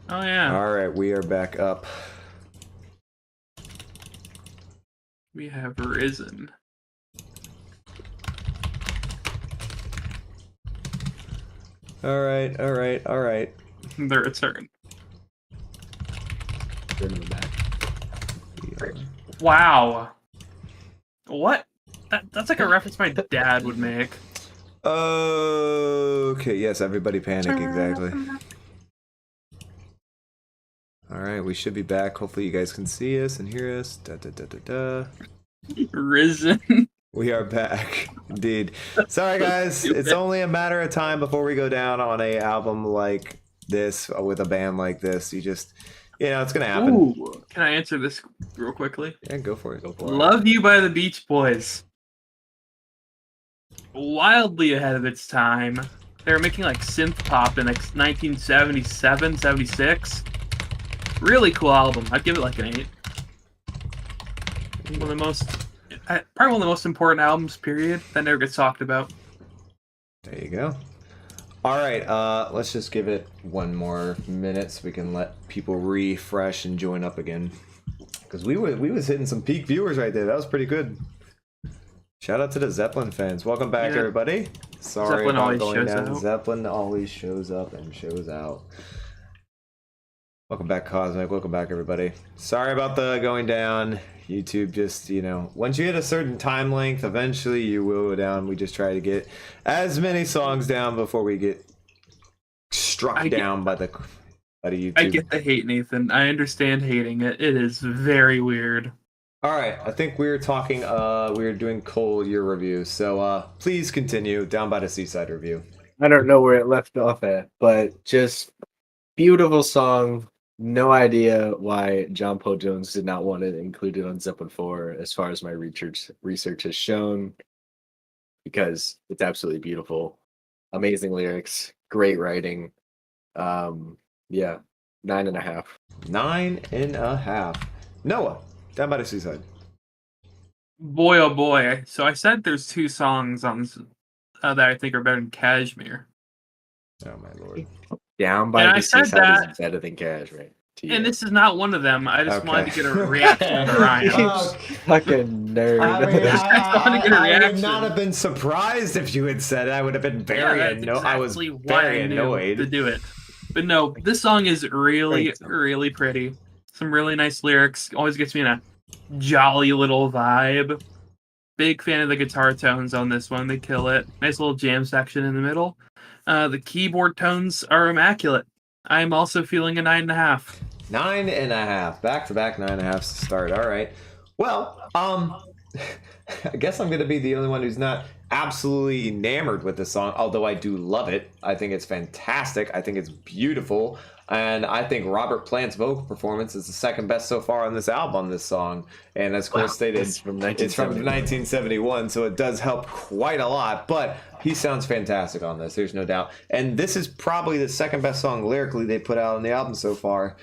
Oh yeah, All right, we are back up. we have risen. All right, all right, all right. The return. Turn them back. Wow. What? That's like a reference my dad would make. Okay, yes, everybody panic, exactly. All right, we should be back. Hopefully you guys can see us and hear us. Da, da, da, da, da. Risen. We are back, indeed. Sorry, guys. It's only a matter of time before we go down on a album like this with a band like this. It's gonna happen. Ooh, can I answer this real quickly? Yeah, go for it. Go for it. Love You by the Beach Boys. Wildly ahead of its time. They were making like synth pop in like 1977, 76. Really cool album. I'd give it like an 8. Probably one of the most important albums, period, that never gets talked about. There you go. All right, let's just give it one more minute so we can let people refresh and join up again. Because we was hitting some peak viewers right there. That was pretty good. Shout out to the Zeppelin fans. Welcome back, everybody. Sorry Zeppelin about always going shows down. out. Zeppelin always shows up and shows out. Welcome back, Cosmic. Welcome back, everybody. Sorry about the going down. YouTube just, once you hit a certain time length, eventually you will go down. We just try to get as many songs down before we get struck down by the YouTube. I get the hate, Nathan. I understand hating it. It is very weird. All right, I think we were talking, we were doing Cole year review. So please continue down by the Seaside review. I don't know where it left off at, but just beautiful song. No idea why John Paul Jones did not want it included on Zeppelin 4, as far as my research has shown, because it's absolutely beautiful. Amazing lyrics, great writing. Yeah, 9.5. 9.5. Noah, down by the Seaside. Boy, oh boy. So I said there's 2 songs on that I think are better than Cashmere. Oh, my Lord. Down by the Seaside is better than Cash, right? And this is not one of them. I just wanted to get a reaction from Ryan. Fucking nerd. I would not have been surprised if you had said it. I would have been very annoyed. I was very annoyed to do it. But no, this song is really, really pretty. Some really nice lyrics. Always gets me in a jolly little vibe. Big fan of the guitar tones on this one. They kill it. Nice little jam section in the middle. The keyboard tones are immaculate. I am also feeling a 9.5. 9.5. Back-to-back 9.5s to start. All right. Well, I guess I'm going to be the only one who's not absolutely enamored with this song, although I do love it. I think it's fantastic. I think it's beautiful. And I think Robert Plant's vocal performance is the second best so far on this album, this song. And as Cole stated, it's from 1971, so it does help quite a lot. But he sounds fantastic on this, there's no doubt. And this is probably the second best song lyrically they put out on the album so far.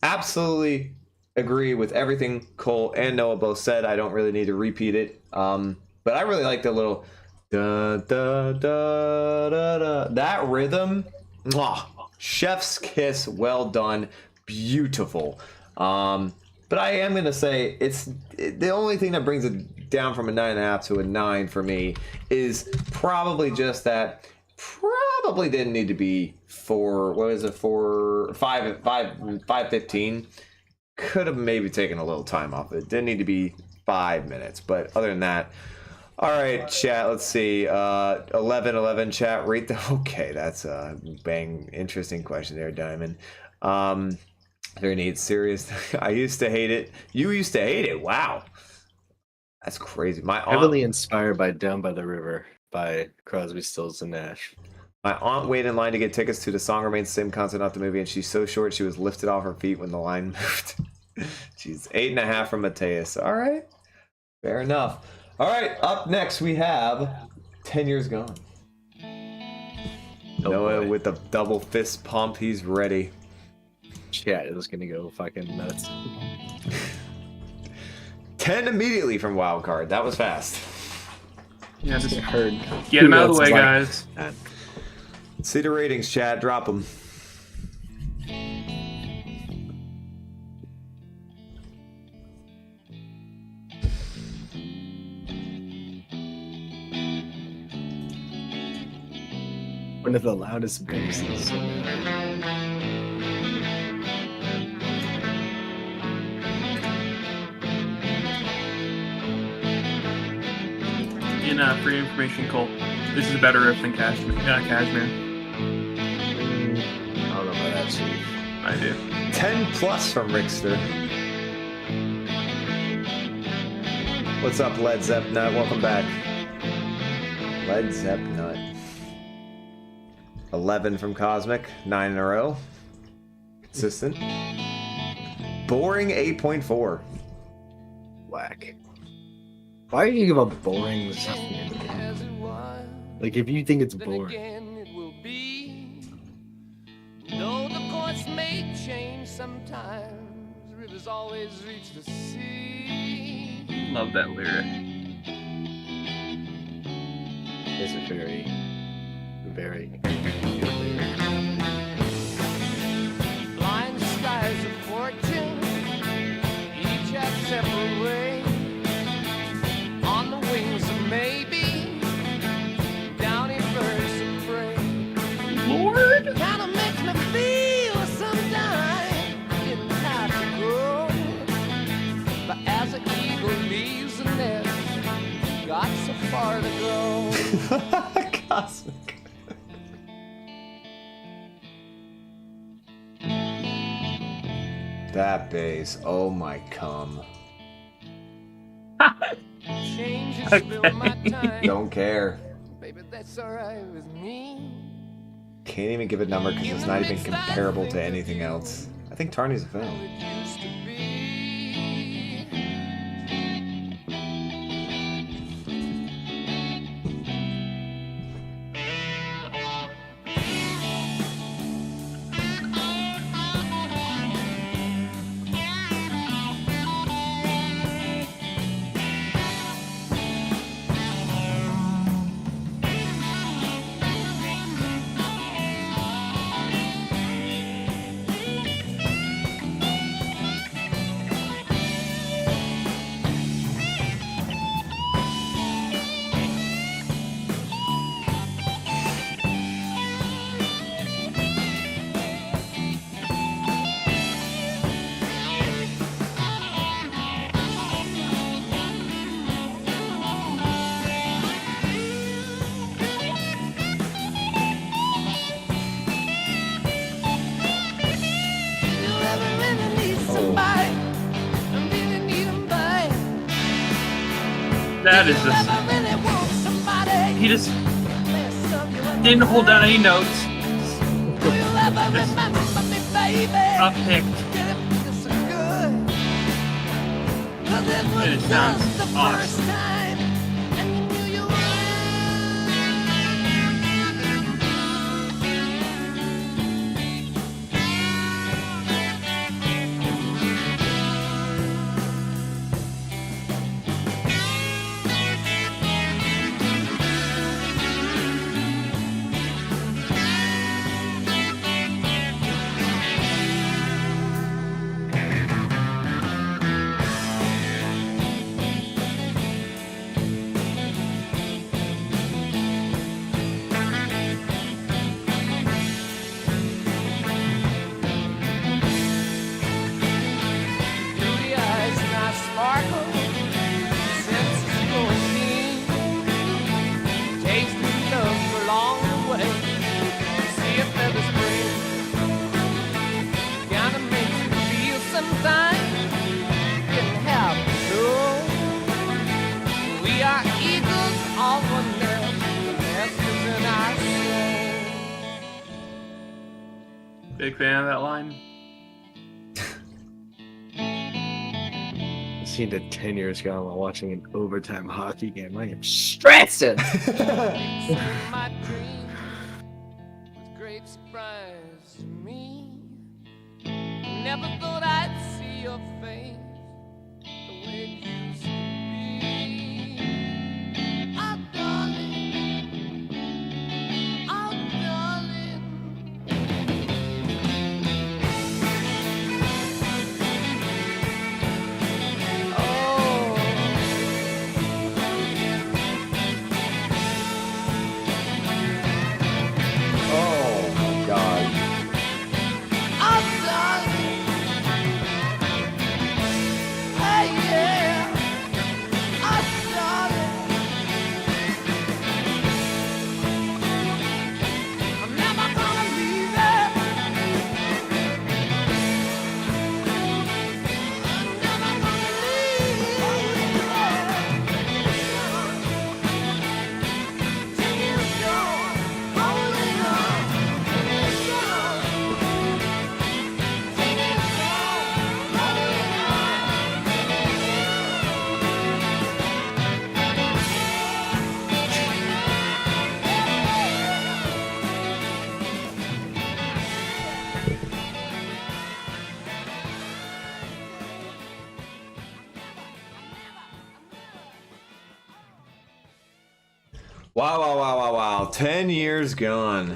Absolutely agree with everything Cole and Noah both said. I don't really need to repeat it. But I really like the little da da da da da. That rhythm, mwah. Chef's kiss, well done, beautiful. But I am gonna say it's the only thing that brings it down from a 9.5 to a 9 for me is probably just that probably didn't need to be 5:15. Could have maybe taken a little time off it. Didn't need to be 5 minutes, but other than that. All right, chat, let's see. 11 chat, rate the... Okay, that's a interesting question there, Diamond. Very neat, serious. I used to hate it. You used to hate it. Wow. That's crazy. My aunt... Heavily inspired by Down by the River by Crosby, Stills, and Nash. My aunt waited in line to get tickets to The Song Remains the Same concert, not the movie, and she's so short she was lifted off her feet when the line moved. She's 8.5 from Mateus. All right. Fair enough. All right, up next we have 10 Years Gone. Noah with the double fist pump, he's ready. Chat is gonna go fucking nuts. 10 immediately from Wildcard. That was fast. Yeah, just heard. Get him out of the way, guys. See the ratings, chat. Drop them. One of the loudest basses. For your information, Cole, this is a better riff than Cashmere. Cashmere. I don't know about that, Chief. I do. 10 plus from Rickster. What's up, Led Zepp Nut? Welcome back. Led Zepp Nut. 11 from Cosmic. 9 in a row. Consistent. Boring 8.4. Whack. Why do you give a boring Zeppelin? Like, if you think it's boring. Though the course may change sometimes, rivers always reach the sea. Love that lyric. It's a very, very good lyric. Blind skies of fortune, each have separate ways. On the wings of maybe, downy birds of prey. Lord! Kinda makes me feel sometimes getting hard to go. But as an eagle leaves the nest, got so far to go. Cosmic. That bass. Oh my cum. Change is still my time. Don't care. Baby, that's alright with me. Can't even give a number because it's not even comparable to anything else. I think Tarney's a How fan. it used to be. That is just... He just didn't hold down any notes. Just uppicked. And it sounds awesome. Big fan of that line. I seen it 10 years ago while watching an overtime hockey game. I am stressing. My dream with great surprise to me. Never thought I'd see your face the way it used to be. Oh, darling. Oh, darling. Oh. Wow, wow, wow, wow, wow. 10 years gone.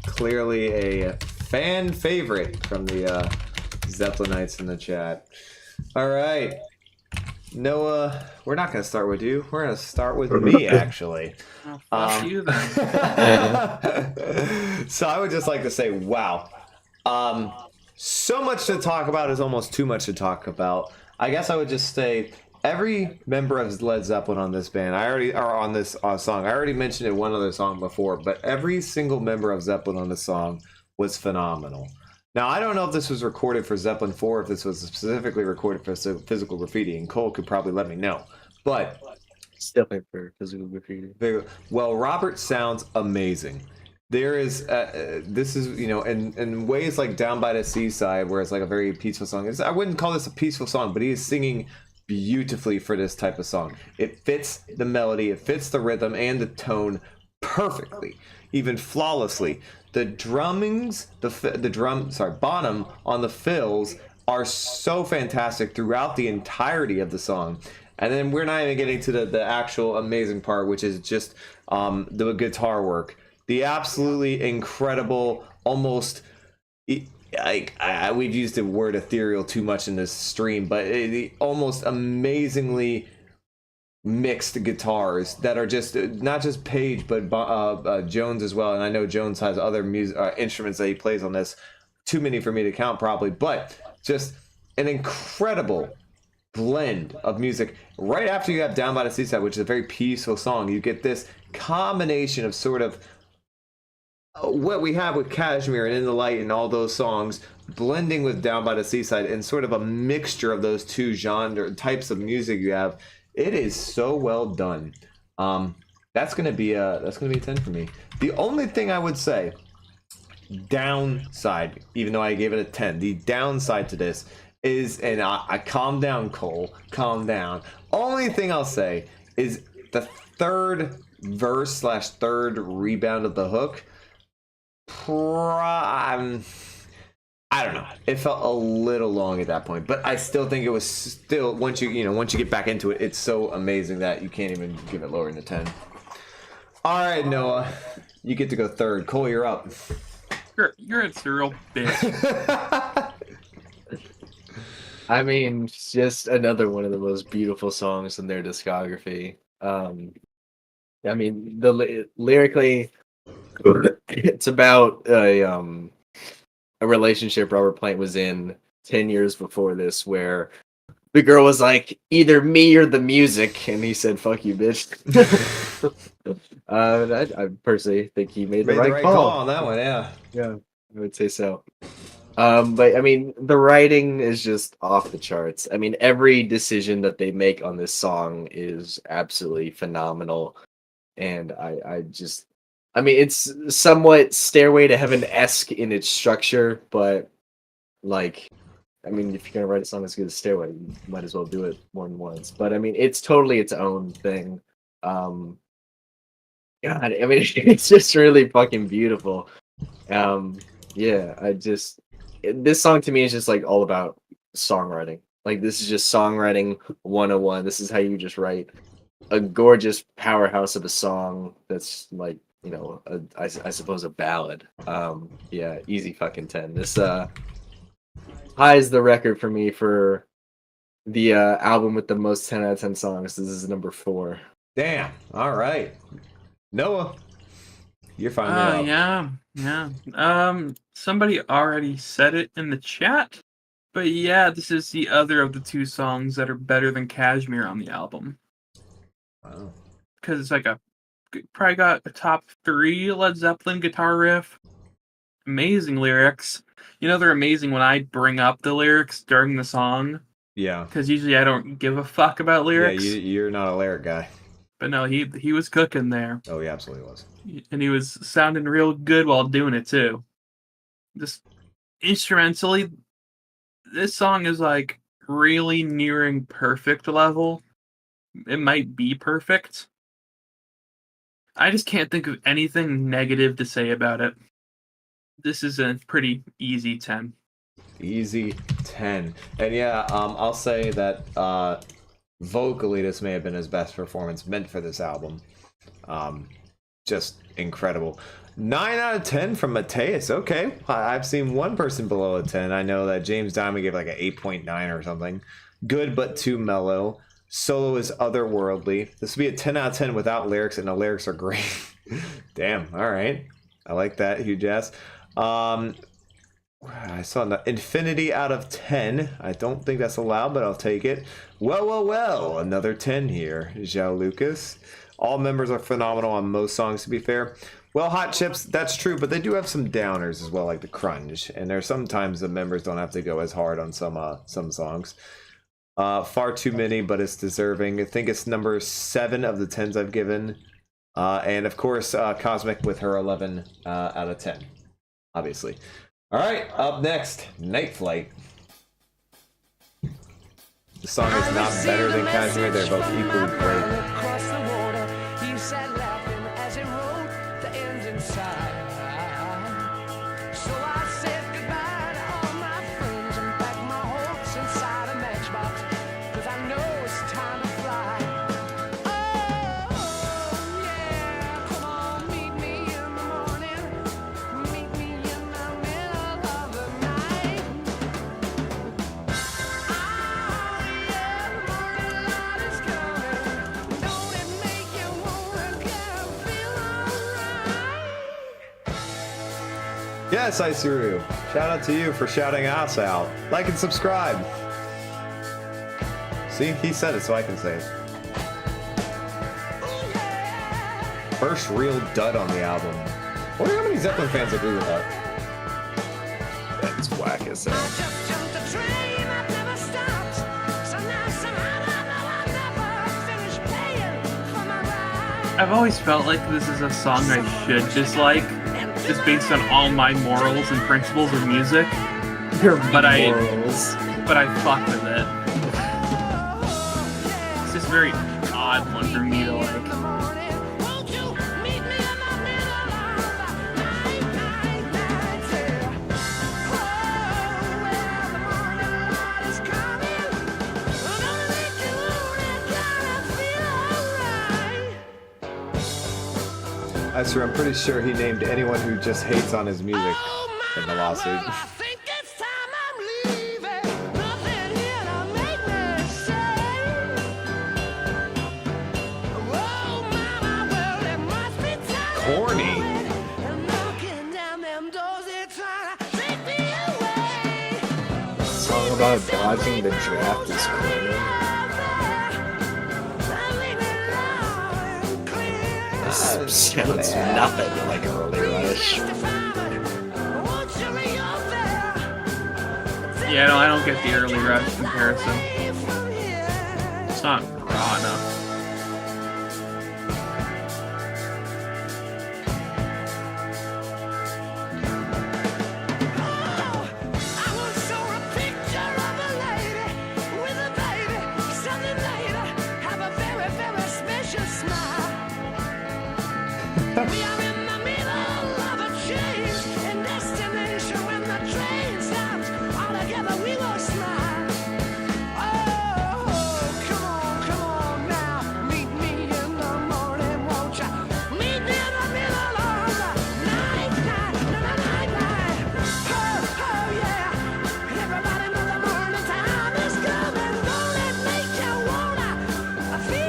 Clearly a fan favorite from the Zeppelinites in the chat. All right. Noah, we're not going to start with you. We're going to start with me, actually. Oh, fuck you then. So I would just like to say, wow. So much to talk about is almost too much to talk about. I guess I would just say every member of Led Zeppelin on this band, on this song, I already mentioned it one other song before, but every single member of Zeppelin on this song was phenomenal. Now, I don't know if this was recorded for Zeppelin 4, if this was specifically recorded for Physical Graffiti, and Cole could probably let me know. But It's definitely for Physical Graffiti. well, Robert sounds amazing. There is, this is, you know, in ways like Down by the Seaside, where it's like a very peaceful song. I wouldn't call this a peaceful song, but he is singing beautifully for this type of song. It fits the melody, it fits the rhythm and the tone perfectly, even flawlessly. The drummings, bottom on the fills are so fantastic throughout the entirety of the song. And then we're not even getting to the actual amazing part, which is just the guitar work. The absolutely incredible, almost, we've used the word ethereal too much in this stream, but the almost amazingly mixed guitars that are just not just Page but Jones as well. And I know Jones has other music instruments that he plays on this, too many for me to count probably, but just an incredible blend of music. Right after you have Down by the Seaside, which is a very peaceful song, you get this combination of sort of what we have with Kashmir and In the Light and all those songs blending with Down by the Seaside, and sort of a mixture of those two types of music you have. It is so well done. That's gonna be a 10 for me. The only thing I would say, downside, even though I gave it a 10, the downside to this is, and I calm down, Cole, calm down. Only thing I'll say is the third verse / third rebound of the hook. I don't know. It felt a little long at that point, but I still think it was still, once you get back into it, it's so amazing that you can't even give it lower than a 10. All right, Noah, you get to go third. Cole, you're up. You're a real bitch. I mean, it's just another one of the most beautiful songs in their discography. I mean, lyrically, it's about a relationship Robert Plant was in 10 years before this, where the girl was like, either me or the music, and he said, fuck you, bitch. I personally think he made the right call on that one. Yeah, I would say so. But I mean, the writing is just off the charts. I mean, every decision that they make on this song is absolutely phenomenal, and I mean, it's somewhat Stairway to Heaven-esque in its structure, but, like, I mean, if you're going to write a song as good as Stairway, you might as well do it more than once. But, I mean, it's totally its own thing. God, I mean, it's just really fucking beautiful. Yeah, this song to me is just, like, all about songwriting. Like, this is just songwriting 101. This is how you just write a gorgeous powerhouse of a song that's, like, you know, I suppose a ballad. Yeah, easy fucking 10. This highs the record for me for the album with the most 10 out of 10 songs. This is number 4. Damn. All right, Noah, you're finally up. Yeah. Somebody already said it in the chat, but yeah, this is the other of the two songs that are better than Kashmir on the album. Wow. Because it's like probably got a top 3 Led Zeppelin guitar riff. Amazing lyrics. You know, they're amazing when I bring up the lyrics during the song. Yeah. Because usually I don't give a fuck about lyrics. Yeah, you're not a lyric guy. But no, he was cooking there. Oh, he absolutely was. And he was sounding real good while doing it too. Just instrumentally, this song is like really nearing perfect level. It might be perfect. I just can't think of anything negative to say about it. This is a pretty easy 10. Easy 10. And yeah, I'll say that vocally this may have been his best performance meant for this album. Just incredible. 9 out of 10 from Mateus. Okay, I've seen one person below a 10. I know that James Diamond gave like an 8.9 or something. Good, but too mellow. Solo is otherworldly. This would be a 10 out of 10 without lyrics, and the lyrics are great. Damn, all right. I like that, huge ass. I saw an infinity out of 10. I don't think that's allowed, but I'll take it. Well, another 10 here. Zhao Lucas. All members are phenomenal on most songs, to be fair. Well, Hot Chips, that's true, but they do have some downers as well, like the Crunge. And there's sometimes the members don't have to go as hard on some songs. Far too many, but it's deserving. I think it's number 7 of the 10s I've given. And of course, Cosmic with her 11 out of 10, obviously. All right, up next, Night Flight. The song is not better than Cashmere, they're both equally great. Yes, Isuru. Shout out to you for shouting us out. Like and subscribe. See, he said it, so I can say it. First real dud on the album. I wonder how many Zeppelin fans agree with that. That's whack as hell. I've always felt like this is a song I should dislike, just based on all my morals and principles of music. But I fuck with it. It's just a very odd one for me to like. I'm pretty sure he named anyone who just hates on his music in the lawsuit. Corny. Song about dodging the draft is corny. Sounds nothing like early Rush. Yeah, no, I don't get the early Rush comparison. It's not raw enough.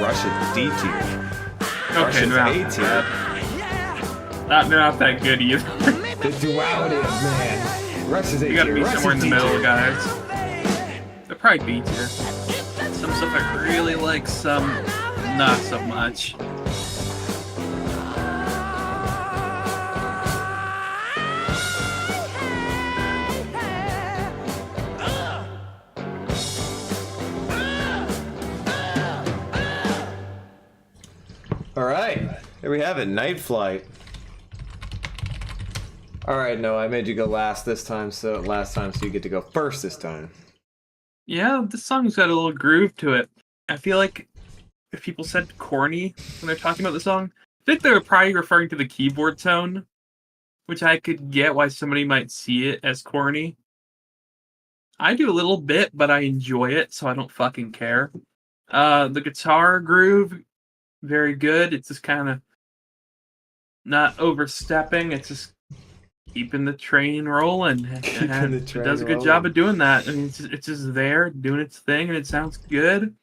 Rush is D tier. Okay, not not that good either. The duality of man. Rush is A tier. You gotta be Rush somewhere in is the D middle, tier. guys. They're probably B tier. Some stuff I really like, some not so much. All right, there we have it. Night Flight. All right, no, I made you go last time, so you get to go first this time. Yeah, this song's got a little groove to it. I feel like if people said corny when they're talking about the song, I think they were probably referring to the keyboard tone, which I could get why somebody might see it as corny. I do a little bit, but I enjoy it, so I don't fucking care. The guitar groove very good. It's just kind of not overstepping. It's just keeping the train rolling. And it does a good job of doing that. I mean, it's just there doing its thing, and it sounds good.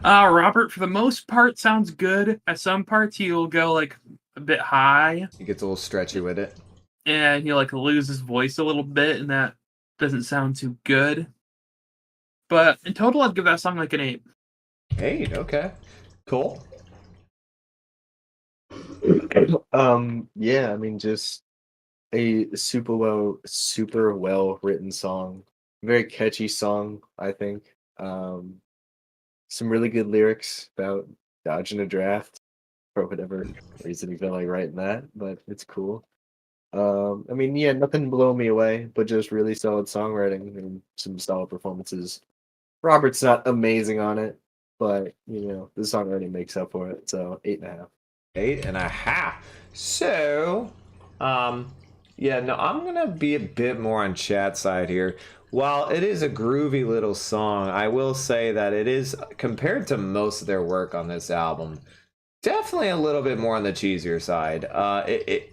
Robert, for the most part, sounds good. At some parts, he'll go like a bit high. He gets a little stretchy with it. And he'll like lose his voice a little bit, and that doesn't sound too good. But in total, I'd give that song like an 8. 8, okay. Cool. Yeah, I mean, just a super well written song. Very catchy song, I think. Some really good lyrics about dodging a draft for whatever reason you feel like writing that, but it's cool. I mean, yeah, nothing blew me away, but just really solid songwriting and some solid performances. Robert's not amazing on it, but the song already makes up for it. So 8.5. 8.5. So, yeah, no, I'm gonna be a bit more on Chad's side here. While it is a groovy little song, I will say that it is, compared to most of their work on this album, definitely a little bit more on the cheesier side.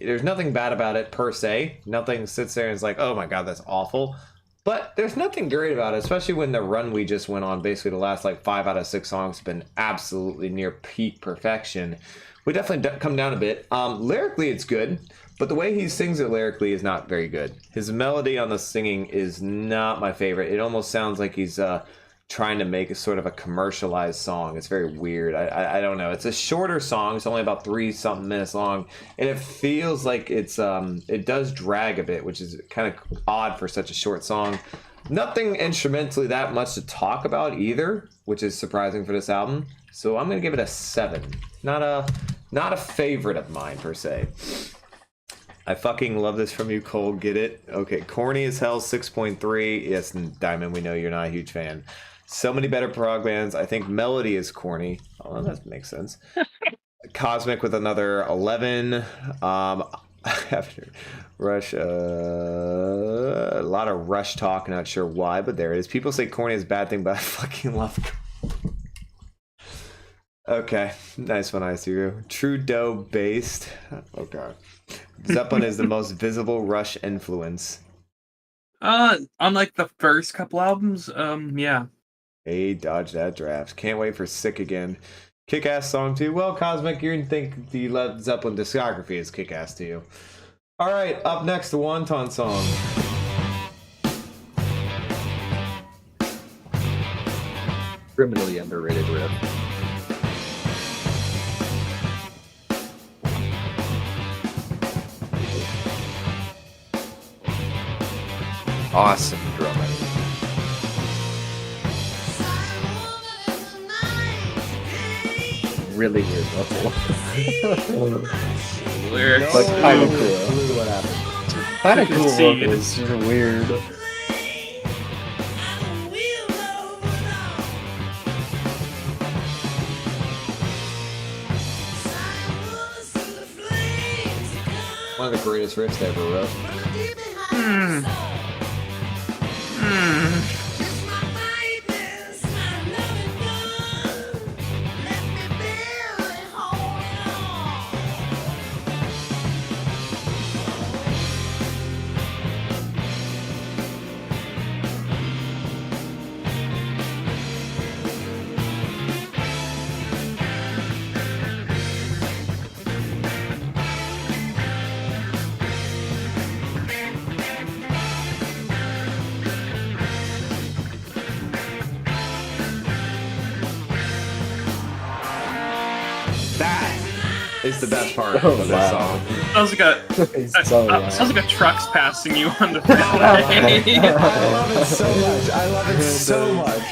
There's nothing bad about it per se. Nothing sits there and is like, oh my god, that's awful. But there's nothing great about it, especially when the run we just went on, basically the last like 5 out of 6 songs have been absolutely near peak perfection. We definitely come down a bit. Lyrically, it's good, but the way he sings it lyrically is not very good. His melody on the singing is not my favorite. It almost sounds like he's trying to make a sort of a commercialized song. It's very weird. I don't know. It's a shorter song. It's only about 3-something minutes long, and it feels like it does drag a bit, which is kind of odd for such a short song. Nothing instrumentally that much to talk about either, which is surprising for this album. So I'm gonna give it a 7. Not a favorite of mine per se. I fucking love this from you, Cole. Get it? Okay, corny as hell, 6.3. Yes, Diamond, we know you're not a huge fan. So many better prog bands. I think Melody is corny. Oh, that makes sense. Cosmic with another 11. After Rush, a lot of Rush talk. Not sure why, but there it is. People say corny is a bad thing, but I fucking love it. Okay, nice one, I see you. Trudeau based. Okay. Zeppelin is the most visible Rush influence. Unlike the first couple albums, yeah. Hey, dodge that draft. Can't wait for Sick Again. Kick-ass song too. Well, Cosmic, you didn't think the Led Zeppelin discography is kick-ass to you. All right, up next, the Wanton song. Criminally underrated riff. Awesome drumming. Really weird vocal. Lyrics. But kind of cool. What happened? Kind of You cool can see vocal. It's just weird. One of the greatest riffs they ever wrote. Is the best part of this song. Sounds like a truck's passing you on the freeway. I love it so much. I love it so much.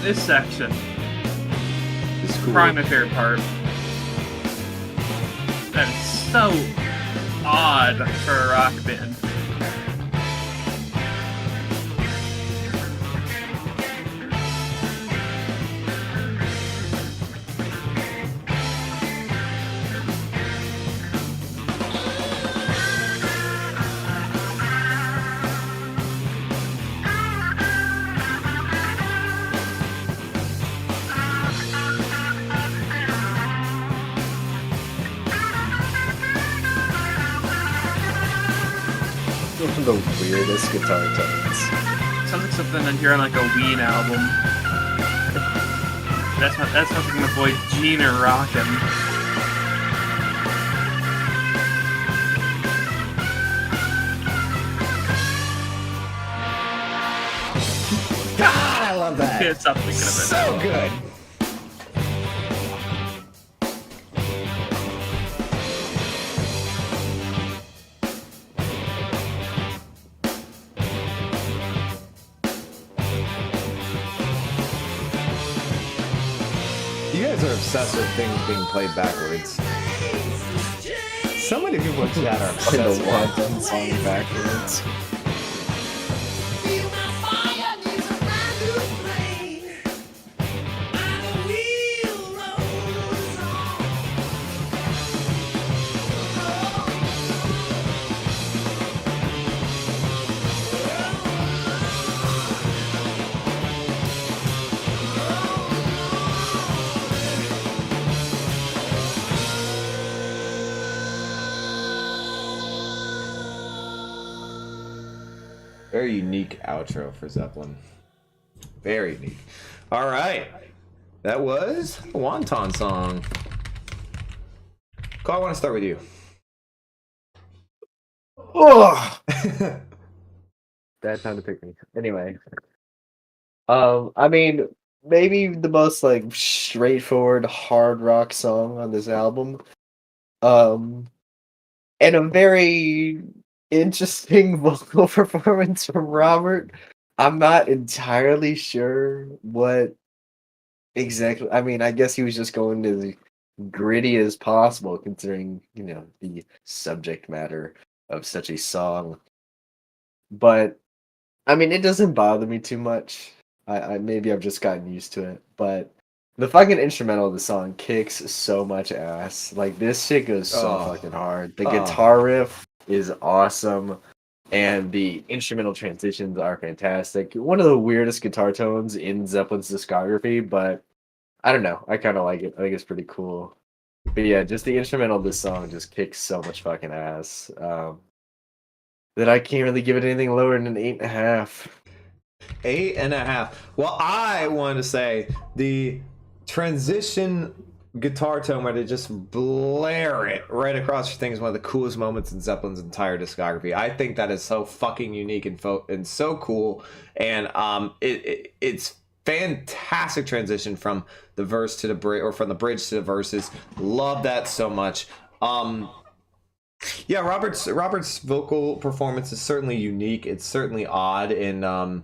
This section. This cool. Probably my favorite part. That is so odd for a rock band. One of the weirdest guitar tones. Sounds like something I'd hear on like a Ween album. That sounds like my boy Gene rockin'. God, I love that. Can't stop thinking of it. So good. You guys are obsessed with things being played backwards. So many people in chat are Playing obsessed the with that. wanton song backwards. Very unique outro for Zeppelin. Very unique. All right. That was a Wanton song. Carl, I want to start with you. Oh, bad time to pick me. Anyway, I mean, maybe the most like straightforward hard rock song on this album. And a very interesting vocal performance from Robert. I'm not entirely sure what exactly. I mean, I guess he was just going to the gritty as possible, considering the subject matter of such a song. But I mean, it doesn't bother me too much. I maybe I've just gotten used to it, but the fucking instrumental of the song kicks so much ass. Like, this shit goes so fucking hard. The guitar riff is awesome, and the instrumental transitions are fantastic. One of the weirdest guitar tones in Zeppelin's discography, but I don't know. I kind of like it. I think it's pretty cool. But yeah, just the instrumental of this song just kicks so much fucking ass that I can't really give it anything lower than an 8.5. 8.5. Well, I wanted to say the transition guitar tone where they just blare it right across your thing is one of the coolest moments in Zeppelin's entire discography. I think that is so fucking unique and so cool, and it's fantastic transition from the verse to the bridge, or from the bridge to the verses. Love that so much. Yeah, Robert's vocal performance is certainly unique. It's certainly odd, and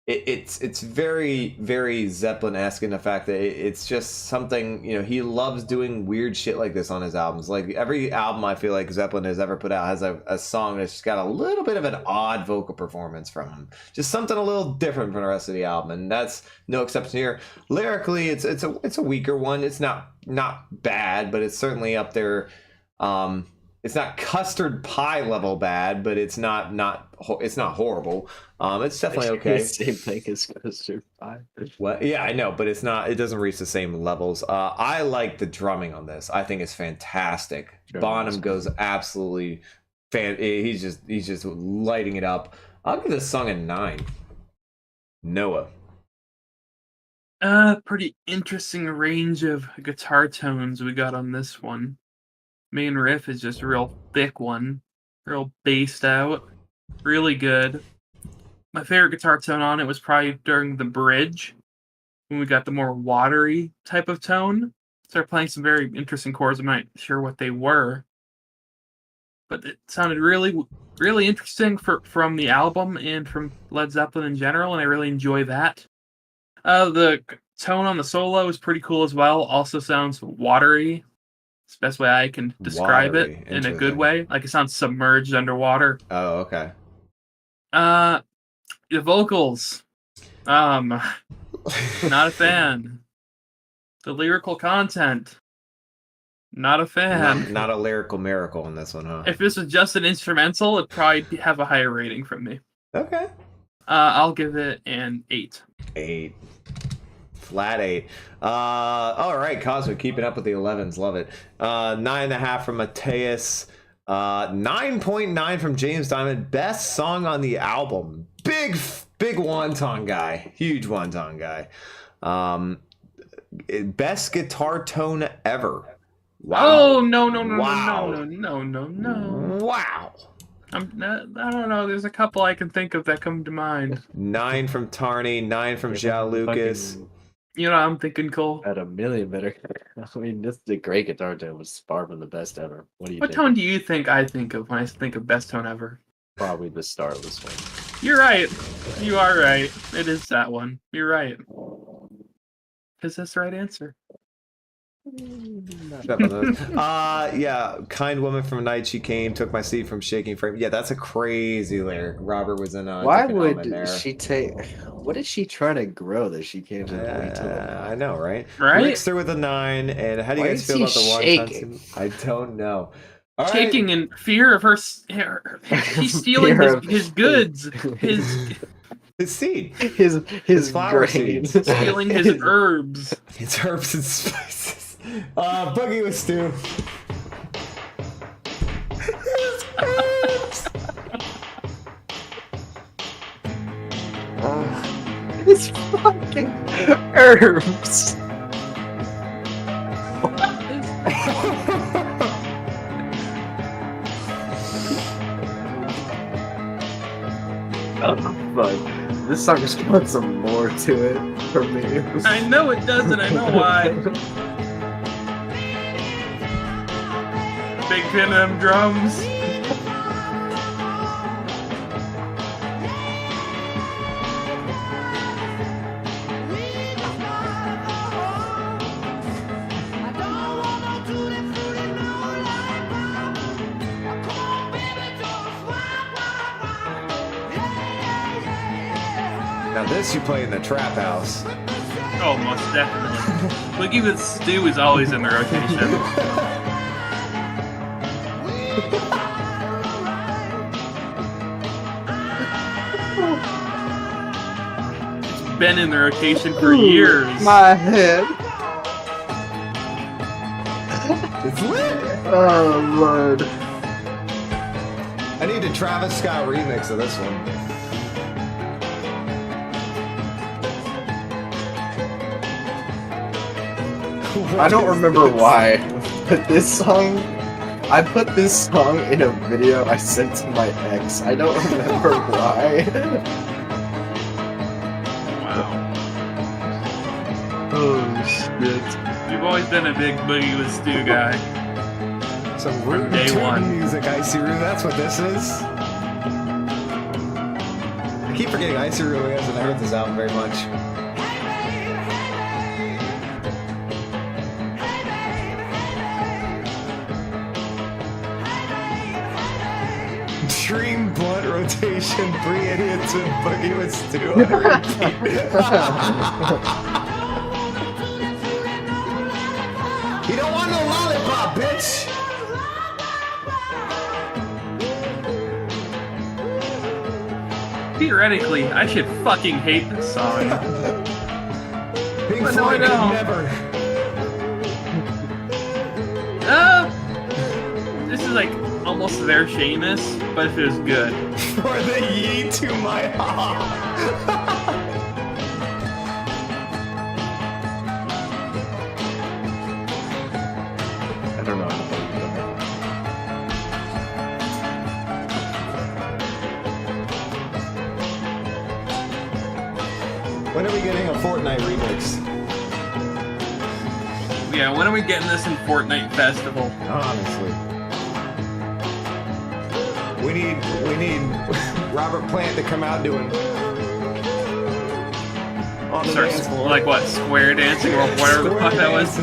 it's very, very Zeppelin-esque in the fact that it's just something, he loves doing weird shit like this on his albums. Like, every album I feel like Zeppelin has ever put out has a song that's just got a little bit of an odd vocal performance from him. Just something a little different from the rest of the album, and that's no exception here. Lyrically, it's a weaker one. It's not bad, but it's certainly up there. It's not custard pie level bad, but it's not horrible. It's definitely okay. Same thing as custard pie. Well, yeah, I know, but it doesn't reach the same levels. I like the drumming on this. I think it's fantastic. Bonham goes absolutely he's just lighting it up. I'll give this song a 9. Noah. Pretty interesting range of guitar tones we got on this one. Main riff is just a real thick one, real bassed out, really good. My favorite guitar tone on it was probably during the bridge, when we got the more watery type of tone. Started playing some very interesting chords. I'm not sure what they were, but it sounded really, really interesting from the album and from Led Zeppelin in general, and I really enjoy that. The tone on the solo is pretty cool as well. Also sounds watery. It's the best way I can describe Watery. it in a good Interesting. way. Like it sounds submerged underwater. Oh, okay. The vocals. Not a fan. The lyrical content. Not a fan. Not a lyrical miracle in this one, huh? If this was just an instrumental, it'd probably have a higher rating from me. Okay. I'll give it an 8. 8. Flat 8. All right, Cosmic, keeping up with the 11s. Love it. 9.5 from Mateus. 9.9 from James Diamond. Best song on the album. Big wanton guy. Huge wanton guy. Best guitar tone ever. Wow. Oh, no. Wow. Wow. I don't know. There's a couple I can think of that come to mind. 9 from Tarney. 9 from Jao Lucas. You know, I'm thinking Cole. At a million better. I mean, this the great guitar tone was far from the best ever. What do you What think? tone do you think I think of when I think of best tone ever? Probably the Starless one. You're right. You are right. It is that one. You're right. Because that's the right answer. Yeah, kind woman from night she came, took my seat from shaking frame. Yeah, that's a crazy lyric. Robert was in on. Why would she take? What did she try to grow that she came to the point to? I know, right? Right? Lyrics through with a 9. And how do you Why guys is feel about the he one? shaking? I don't know. All right. Shaking in fear of her. He's stealing his goods. His seed. His flower grains. seeds. stealing his herbs. It's herbs and spices. Boogie with Stu. His fucking herbs. Oh, fuck. This song just got some more to it for me. I know it does, and I know why. Big fan of them drums. Now this you play in the trap house. Oh, most definitely. Boogie with Stu is always in the rotation. It's been in the rotation for years. My head. It's lit. Oh, Lord. I need a Travis Scott remix of this one. I don't remember why, but this song, I put this song in a video I sent to my ex. I don't remember why. Wow. Oh, shit. You've always been a big Boogie with Stu guy. Some From day one. music, Icy Roo. That's what this is. I keep forgetting Icy Roo hasn't heard this album very much. Dream blunt rotation, 3 idiots with Boogie with Stu on repeat. You don't want no lollipop, bitch! Theoretically, I should fucking hate this song. Pink But no, I Floyd could don't. never. This is like almost their Seamus, but it feels good. For the ye to my ha. I don't know. When are we getting a Fortnite remix? Yeah, when are we getting this in Fortnite Festival? Honestly. We need Robert Plant to come out doing. on the Start dance floor. like what, square dancing or whatever the fuck that was.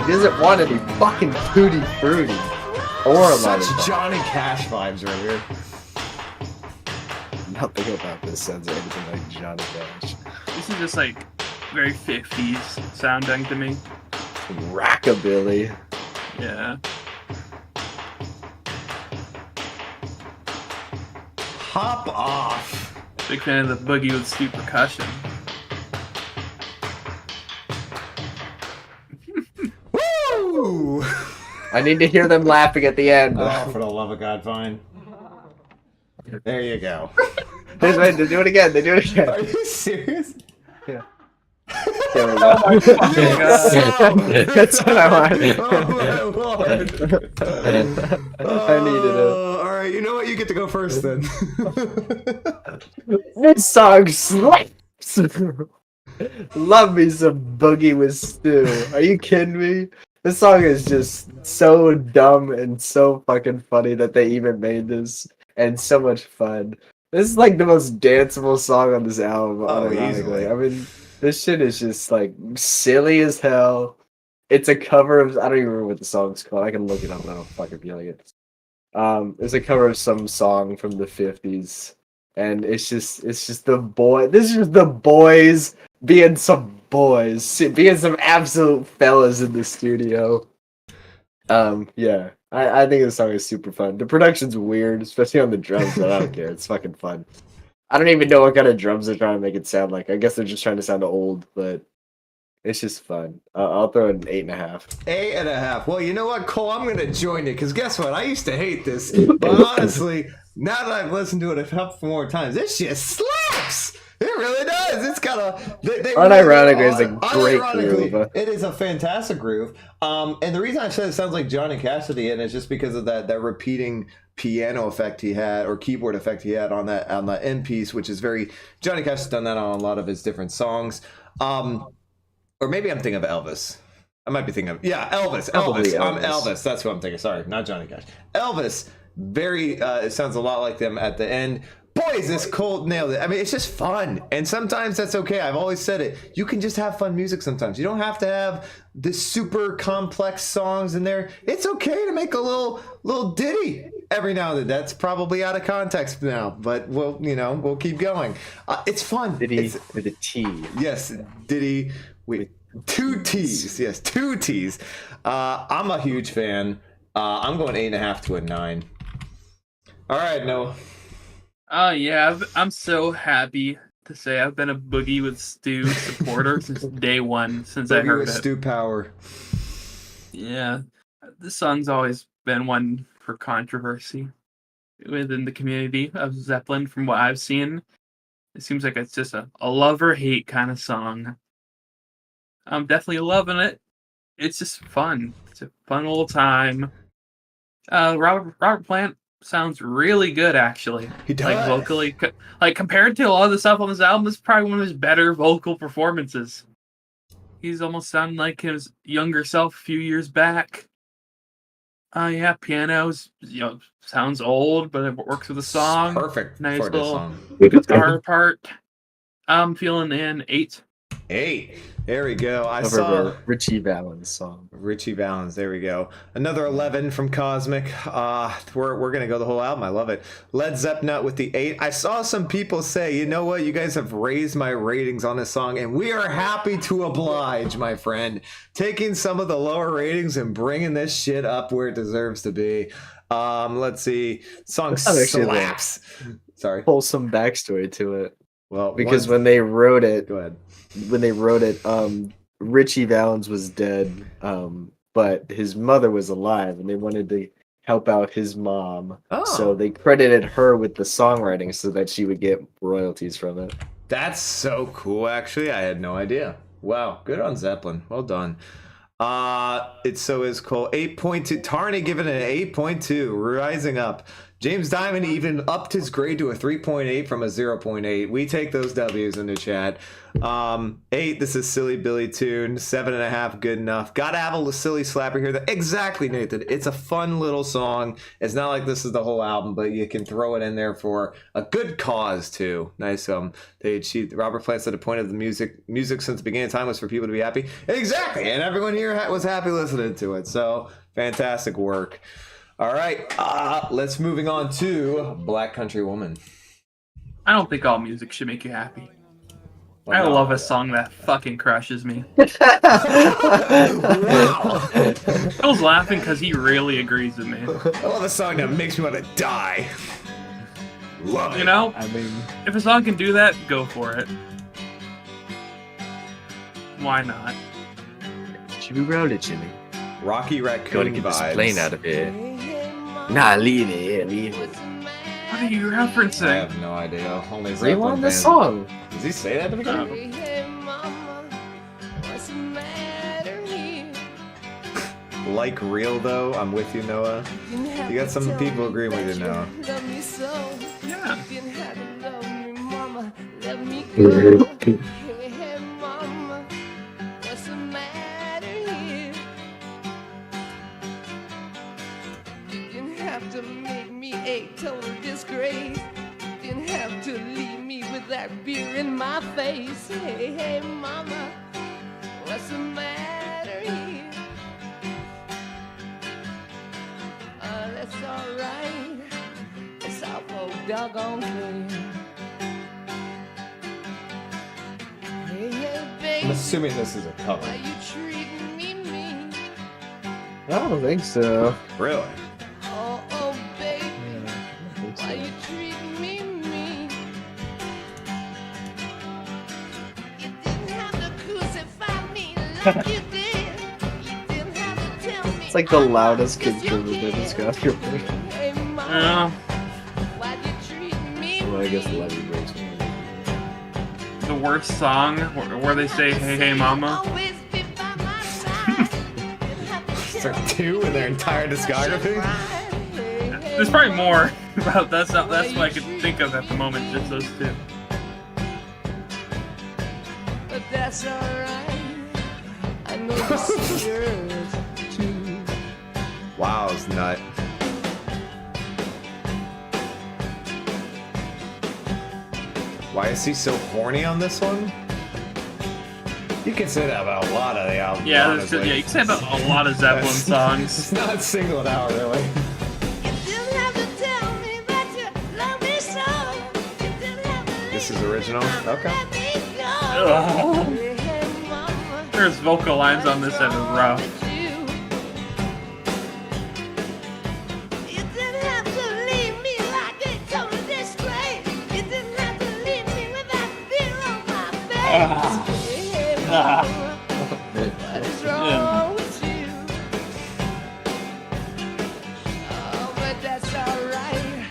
He doesn't want any fucking tutti frutti or a Such lollipop. Johnny Cash vibes right here. Nothing about this sounds anything like Johnny Cash. This is just like very 50s sounding to me. Rockabilly. Yeah. Hop off. Big fan of the Boogie with Stu percussion. Woo! I need to hear them laughing at the end. Oh, for the love of God, fine. There you go. They do it again. They do it Are again. you serious? Yeah. There we go. That's what I wanted. Oh my lord. I needed it. All right, you know what? You get to go first then. This song slaps. Love me some Boogie with Stu. Are you kidding me? This song is just so dumb and so fucking funny that they even made this, and so much fun. This is like the most danceable song on this album. Oh, unironically. easily. I mean, this shit is just like silly as hell. It's a cover of, I don't even remember what the song's called. I can look it up and I don't fucking feel like it. It's a cover of some song from the 50s. And it's just the boy. This is just the boys being some boys, being some absolute fellas in the studio. Yeah, I think this song is super fun. The production's weird, especially on the drums, but I don't care. It's fucking fun. I don't even know what kind of drums they're trying to make it sound like. I guess they're just trying to sound old, but it's just fun. I'll throw it an 8.5. 8.5. Well, you know what, Cole? I'm gonna join you because guess what? I used to hate this, but honestly, now that I've listened to it a couple more times, this shit slaps. It really does. It's got a. Unironically, it's a great groove. It is a fantastic groove. And the reason I said it sounds like Johnny Cash at the end is just because of that repeating piano effect he had, or keyboard effect he had on that end piece, which is very Johnny Cash has done that on a lot of his different songs. Or maybe I'm thinking of Elvis. I might be thinking of Elvis. Elvis. That's who I'm thinking. Sorry, not Johnny Cash. Elvis. Very. It sounds a lot like them at the end. Boy, is this Cole nailed it. I mean, it's just fun, and sometimes that's okay. I've always said it. You can just have fun music sometimes. You don't have to have the super complex songs in there. It's okay to make a little ditty every now and then. That's probably out of context now, but we'll keep going. It's fun. Ditty with a T. Yes, ditty with 2 T's. Yes, 2 T's. I'm a huge fan. I'm going 8.5 to a 9. All right, Noah. Yeah, I'm so happy to say I've been a Boogie with Stu supporter since day one, since I heard it. Stu Power. Yeah, this song's always been one for controversy within the community of Zeppelin. From what I've seen, it seems like it's just a love or hate kind of song. I'm definitely loving it. It's just fun. It's a fun old time. Robert Plant sounds really good, actually. He does. Like vocally, like compared to a lot of the stuff on this album, this is probably one of his better vocal performances. He's almost sounding like his younger self a few years back. Yeah, piano's sounds old, but it works with the song. Perfect. Nice for this little song. guitar part. I'm feeling an 8. 8. There we go. I Over saw Richie Valens song. Richie Valens. There we go. Another 11 from Cosmic. We're gonna go the whole album. I love it. Led Zeppelin with the 8. I saw some people say, you know what? You guys have raised my ratings on this song, and we are happy to oblige, my friend. Taking some of the lower ratings and bringing this shit up where it deserves to be. Let's see. Song slaps. Sorry. Wholesome backstory to it. Well, because when they wrote it, go ahead. When they wrote it, Richie Valens was dead, but his mother was alive, and they wanted to help out his mom. Oh. So they credited her with the songwriting so that she would get royalties from it. That's so cool, actually. I had no idea. Wow, good on Zeppelin. Well done. It so is Cole. 8.2. Tarney giving it an 8.2. Rising up. James Diamond even upped his grade to a 3.8 from a 0.8. We take those W's in the chat. 8, this is Silly Billy Tune. 7.5, good enough. Gotta have a silly slapper here. Exactly, Nathan. It's a fun little song. It's not like this is the whole album, but you can throw it in there for a good cause too. Nice. They achieved. Robert Plant said the point of the music since the beginning of time was for people to be happy. Exactly, and everyone here was happy listening to it. So fantastic work. All right, let's moving on to Black Country Woman. I don't think all music should make you happy. Well, I no. love a song that fucking crushes me. Wow. I was laughing because he really agrees with me. I love a song that makes me want to die. Love it. You know, I mean, if a song can do that, go for it. Why not? should be proud of Jimmy. Rocky Gotta Raccoon get this vibes. plane out of here. Nah, leave it, leave it. What are you I referencing? have no idea. Only Zeppelin Rewind the fans. song. Does he say that at the beginning? Hey, mama, what's the matter here? Like real though, I'm with you, Noah. You got some people agreeing with you now. Love me so. Yeah. Didn't have to love me, mama. Let me go. Hey, mama, what's the matter here? You didn't have to make me a total disgrace. Didn't have to leave me with that beer in my face. Hey, mama, what's the matter here? That's alright. It's awful doggone clear. Hey, hey, I'm baby, assuming this is a why cover. you treating me mean? I don't think so. Really? Oh, baby, I don't why think you treating me mean? You didn't have to crucify me like you did. You didn't have to tell me. It's like the I'm loudest just kid your group kid. that has got your Hey, mama, Yeah. why'd you treat me Well, I guess mean? Levy breaks me. The worst song where they say, hey, hey, mama. Always be by my side. Is there 2 in their entire discography? There's probably more, but that's what I could think of at the moment, just those two. But that's alright. I know you see yours too. Wow, it's nut. Why is he so horny on this one? You can say that about a lot of the albums. Yeah, honestly. you can say about a lot of Zeppelin It's songs. not singled out, really. You didn't have to tell me that you love me so. You didn't have to This leave is original? Okay. let me go. Ugh. Hey, mama, There's vocal lines on this that are rough. You didn't have to leave me like a total disgrace. You didn't have to leave me with that fear on my face. Hey, mama, what is wrong with you? Oh, but that's alright.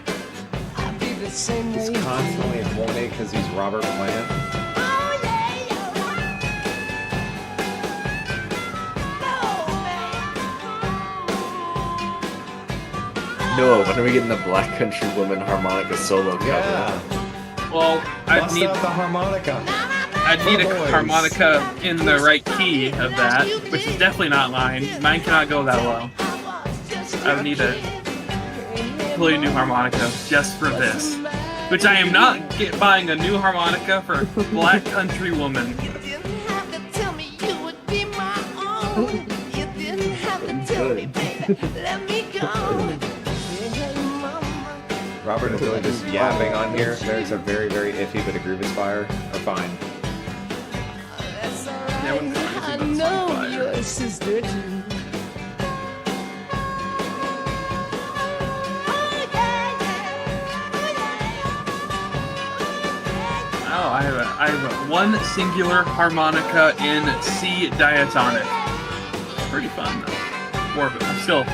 I'll be the same way. He's constantly horny because he's Robert Plant. Oh, yeah, yeah. No, when are we getting the Black Country Woman harmonica solo cover? Yeah. Well, I'd Bust need out the harmonica. a Boys. harmonica in the right key of that, which is definitely not mine. Mine cannot go that low. I would need a completely new harmonica just for this. Which I am not buying a new harmonica for Black Country Woman. You didn't have to tell me you would be my own. You didn't have to tell me, baby, let me go. Hey, mama, Robert is really just yapping on here. There's a very, very iffy but a groove inspire are fine. that's Yeah, when alright. it's I on know fire. you're a sister too. Oh, I have one singular harmonica in C diatonic. Pretty fun though. More of it. I'm still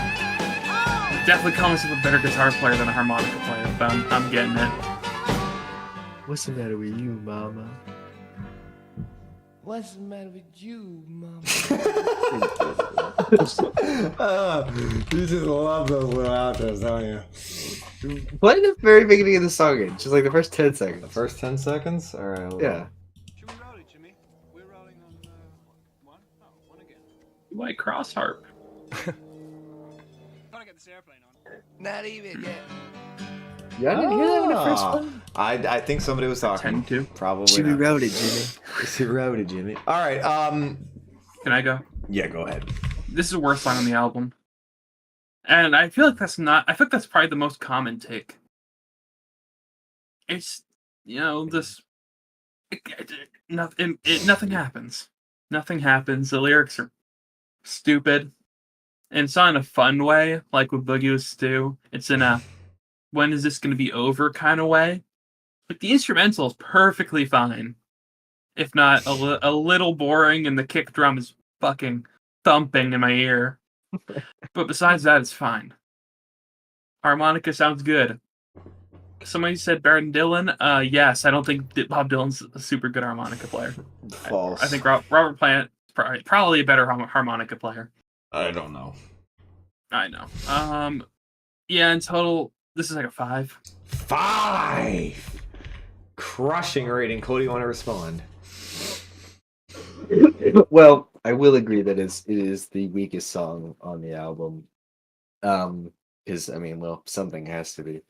definitely calling myself a better guitar player than a harmonica player, but I'm getting it. What's the matter with you, mama? What's the matter with you, mama? You just love those little outros, don't you? Play the very beginning of the song again, just like the first 10 seconds. The first 10 seconds? All right. Yeah. Should we roll it, Jimmy? We're rolling on one? Oh, one again. Like cross harp. Gotta get this airplane on. Not even yet. Yeah, I didn't hear that in the first one. I think somebody was talking. 10-2. Probably. Jimmy not. wrote it, Jimmy. She wrote it, Jimmy. All right. Can I go? Yeah, go ahead. This is the worst song on the album. And I feel like that's probably the most common take. It's, nothing happens. Nothing happens. The lyrics are stupid. And it's not in a fun way, like with Boogie with Stu. It's in a, when is this going to be over kind of way. But the instrumental is perfectly fine. If not a little boring, and the kick drum is fucking thumping in my ear. But besides that, it's fine. Harmonica sounds good. Somebody said better than Dylan. Yes, I don't think Bob Dylan's a super good harmonica player. False. I think Robert Plant is probably a better harmonica player. I don't know. I know. Yeah, in total, this is like a 5. 5. Crushing rating. Cody, you want to respond? Well, I will agree that it is the weakest song on the album. Because something has to be.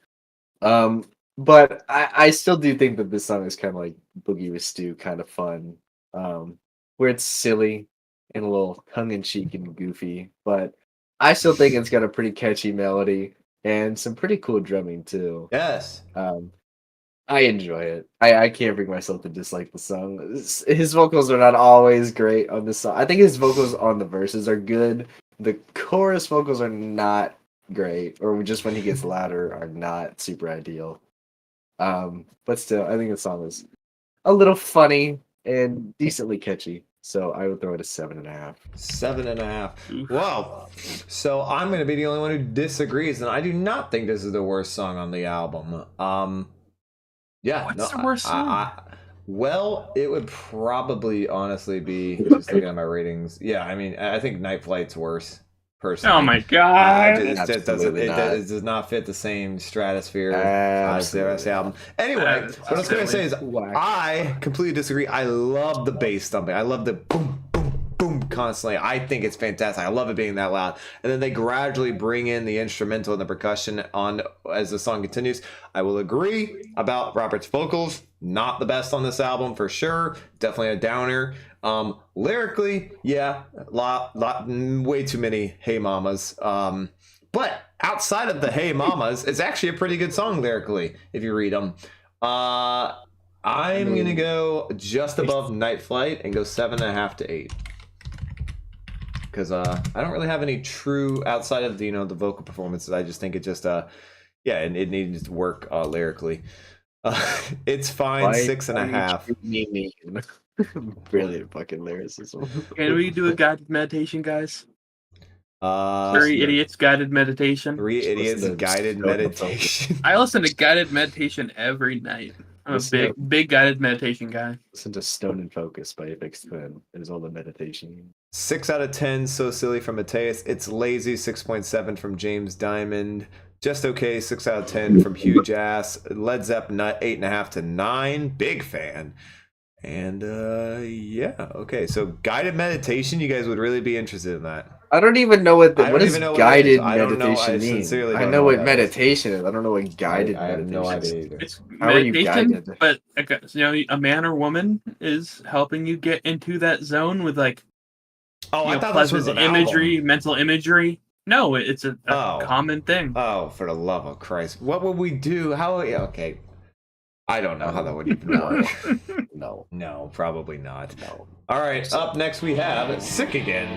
But I still do think that this song is kind of like Boogie with Stu, kind of fun. Where it's silly and a little tongue-in-cheek and goofy, but I still think it's got a pretty catchy melody and some pretty cool drumming too. Yes. I enjoy it. I can't bring myself to dislike the song. His vocals are not always great on this song. I think his vocals on the verses are good. The chorus vocals are not great, or just when he gets louder are not super ideal. But still, I think the song is a little funny and decently catchy. So I would throw it a 7.5. 7.5. Wow. So I'm going to be the only one who disagrees, and I do not think this is the worst song on the album. Yeah. What's the worst song? Well, it would probably honestly be, just looking at my ratings. Yeah, I think Night Flight's worse. Personally. Oh my god! It does not fit the same stratosphere as the rest of the album. Anyway, what I was going to say is I completely disagree. I love the bass thumping. I love the boom, boom, boom constantly. I think it's fantastic. I love it being that loud. And then they gradually bring in the instrumental and the percussion on as the song continues. I will agree about Robert's vocals. Not the best on this album for sure. Definitely a downer. Lyrically, yeah, way too many Hey Mamas. But outside of the Hey Mamas, it's actually a pretty good song lyrically if you read them. I'm gonna go just above Night Flight and go 7.5 to 8. Because I don't really have any true outside of the vocal performances. I just think it just it needs to work lyrically. It's fine. 6.5. Brilliant fucking lyricism. Can we do a guided meditation, guys? 3 idiots guided meditation. 3 idiots guided meditation. I listen to guided meditation every night. I'm a big guided meditation guy. Listen to Stone and Focus by Apex Twin. It is all the meditation. 6 out of 10. So silly from Mateus. It's lazy. 6.7 from James Diamond. Just okay. 6 out of 10 from Huge Ass. Led Zeppelin 8.5 to 9. Big fan. And okay. So guided meditation. You guys would really be interested in that. I don't even know what does guided meditation mean. I know what meditation is. I don't know what guided meditation is. I have no idea either. It's How are you meditation, guided? but a man or woman is helping you get into that zone with I thought this was an imagery, album. mental imagery. No, it's a common thing. Oh, for the love of Christ! What would we do? Okay. I don't know how that would even work. No, probably not. No. All right, up next we have Sick Again.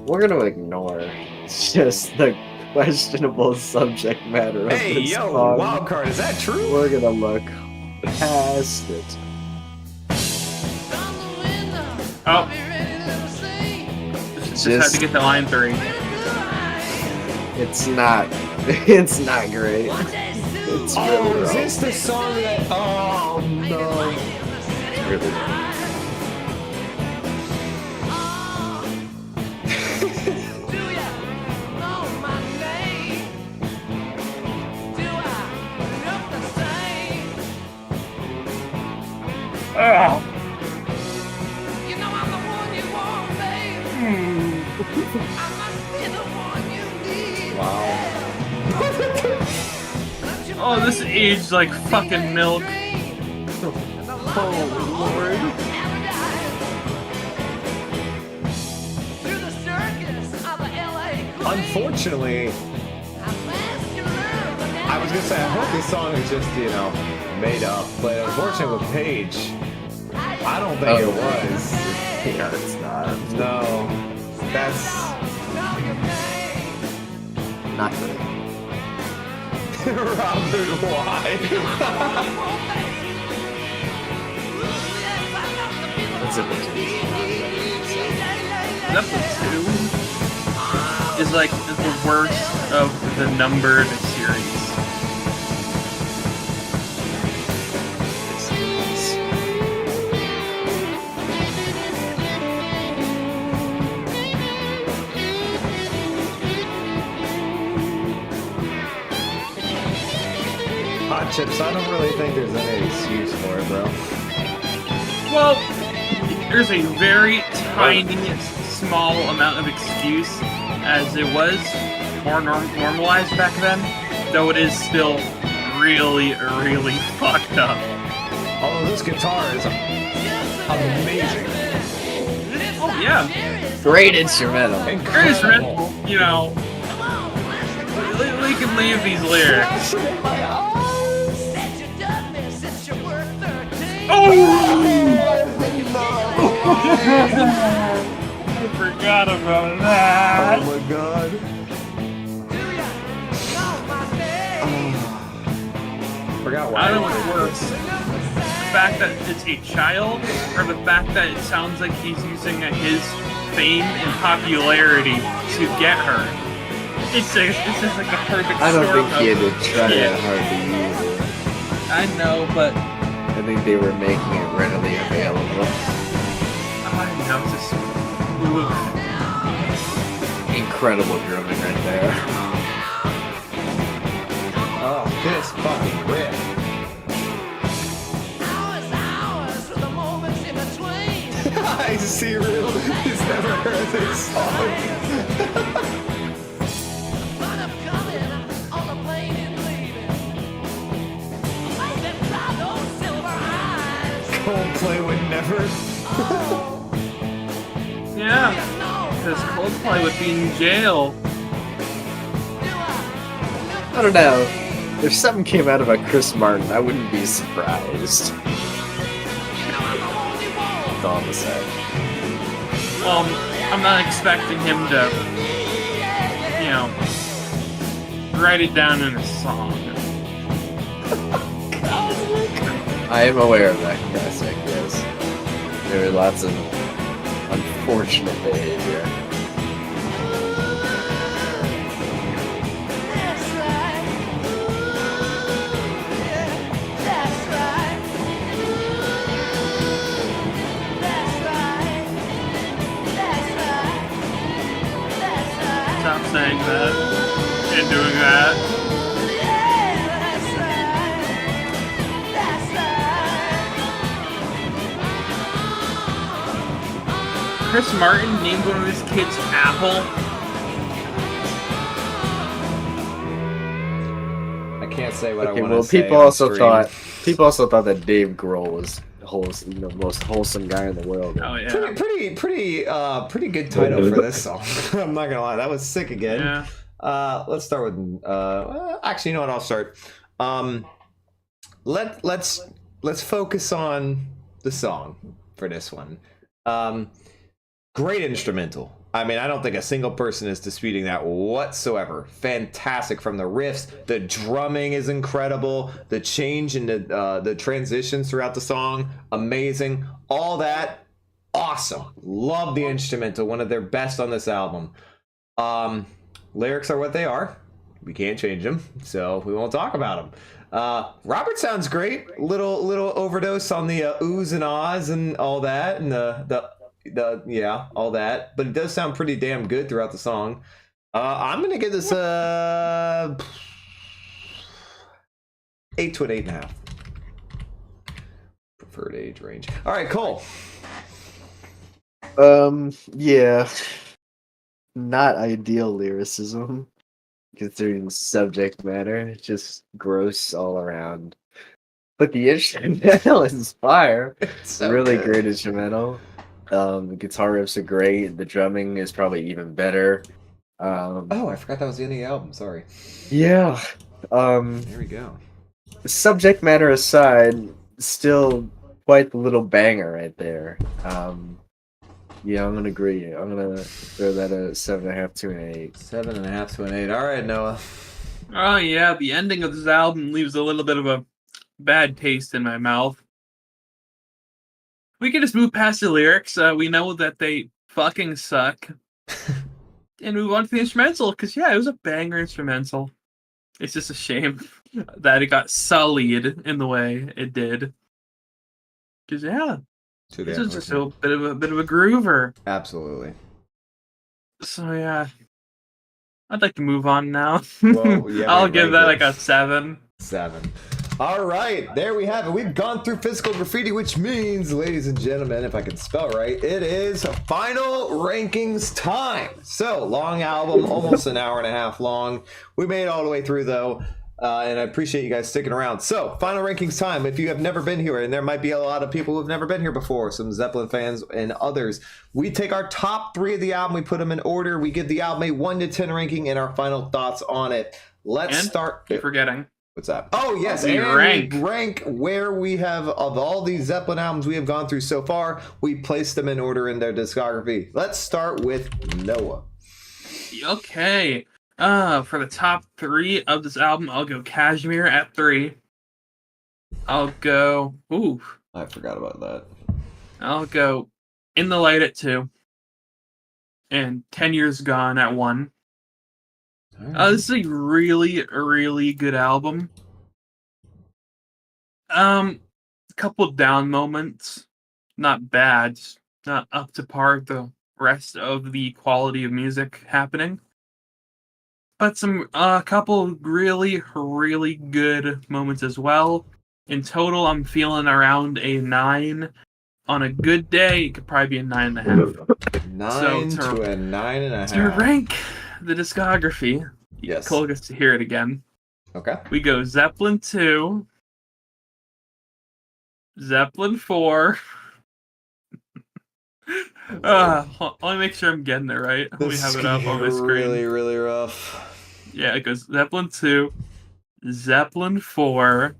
We're gonna ignore just the questionable subject matter of Hey, this yo, song. Wildcard, is that true? We're gonna look past it. Oh, just had to get to line 3. It's not. It's not great. It's really Is rough. this the song that? Oh no! It's really rough. You know I'm the one you want, babe. I must be the one you need. Wow. Oh, this aged like fucking milk. Oh Lord. Through the circus of the LA Queen. Unfortunately, I mask your love, but now I was gonna say I hope this song is just made up, but unfortunately with Paige, I don't think it was. Yeah, it's not. No, that's Not good. Robert. Why? Zeppelin 2 is like the worst of the numbered series. Hot chips. I don't really think there's any excuse for it, bro. Well, there's a very tiny, small amount of excuse, as it was more normalized back then, though it is still really, really fucked up. Although this guitar is amazing. Oh, yeah. Great instrumental. Great instrumental, you know. We can leave these lyrics. Oh! I forgot about that. Oh my god. Forgot why. I don't know what's worse. The fact that it's a child, or the fact that it sounds like he's using his fame and popularity to get her. It's just like a perfect I don't storm think he had to of try shit. that hard to use it. I know, but I think they were making it readily available. I know, it's just Incredible drumming right there. Oh, this fucking riff. I see real. He's never heard this song. Coldplay would never. yeah, because Coldplay would be in jail. I don't know. If something came out about Chris Martin, I wouldn't be surprised. That's all I'm gonna say. Well, I'm not expecting him to, you know, write it down in a song. I am aware of that, yes, I guess. There were lots of unfortunate behavior. Stop saying that and doing that. Chris Martin named one of his kids Apple. I can't say what I Okay, want to well, say. people on also stream. thought that Dave Grohl was the most wholesome guy in the world. Oh yeah. Pretty good title for this song. I'm not gonna lie, that was sick again. Yeah. Let's start with. Actually, you know what? I'll start. Let's focus on the song for this one. Great instrumental. I mean, I don't think a single person is disputing that whatsoever. Fantastic from the riffs. The drumming is incredible. The change in the transitions throughout the song, amazing. All that, awesome. Love the instrumental. One of their best on this album. Lyrics are what they are. We can't change them, so we won't talk about them. Robert sounds great. Little overdose on the oohs and ahs and all that, and the yeah, all that. But it does sound pretty damn good throughout the song. I'm gonna give this 8 to an 8.5 preferred age range. All right, Cole. Yeah, not ideal lyricism considering the subject matter. Just gross all around. But the instrumental is fire. It's so Really good. great instrumental. The guitar riffs are great. The drumming is probably even better. Oh, I forgot that was the end of the album. Sorry. Yeah. There we go. Subject matter aside, still quite the little banger right there. Yeah, I'm gonna agree. I'm gonna throw that a 7.5 to an 8. 7.5 to an 8. All right, Noah. Oh yeah, the ending of this album leaves a little bit of a bad taste in my mouth. We can just move past the lyrics. We know that they fucking suck. And move on to the instrumental, because yeah, it was a banger instrumental. It's just a shame that it got sullied in the way it did. Because yeah, this is just a bit of a groover. Absolutely. So yeah, I'd like to move on now. Well, yeah, I'll we give ranked that it. like a 7. 7. All right, there we have it. We've gone through physical graffiti, which means, ladies and gentlemen, if I can spell right, it is final rankings time. So, long album, almost an hour and a half long. We made it all the way through, though, and I appreciate you guys sticking around. So, final rankings time. If you have never been here, and there might be a lot of people who have never been here before, some Zeppelin fans and others, we take our top 3 of the album, we put them in order, we give the album a 1 to 10 ranking, and our final thoughts on it. Let's start. Keep forgetting. What's that? Oh, yes. We and rank where we have, of all these Zeppelin albums we have gone through so far, we placed them in order in their discography. Let's start with Noah. Okay. For the top 3 of this album, I'll go Kashmir at 3. I'll go. Ooh. I forgot about that. I'll go In the Light at 2. And 10 Years Gone at 1. This is a really, really good album. A couple down moments. Not bad. Just not up to par with the rest of the quality of music happening. But a couple really, really good moments as well. In total, I'm feeling around a 9. On a good day, it could probably be a 9.5. 9 to a 9.5. To rank the discography, yes. Cole gets to hear it again. Okay. We go Zeppelin 2, Zeppelin 4. Let me make sure I'm getting it right. We have it up on my screen. Really, really rough. Yeah, it goes Zeppelin 2, Zeppelin 4,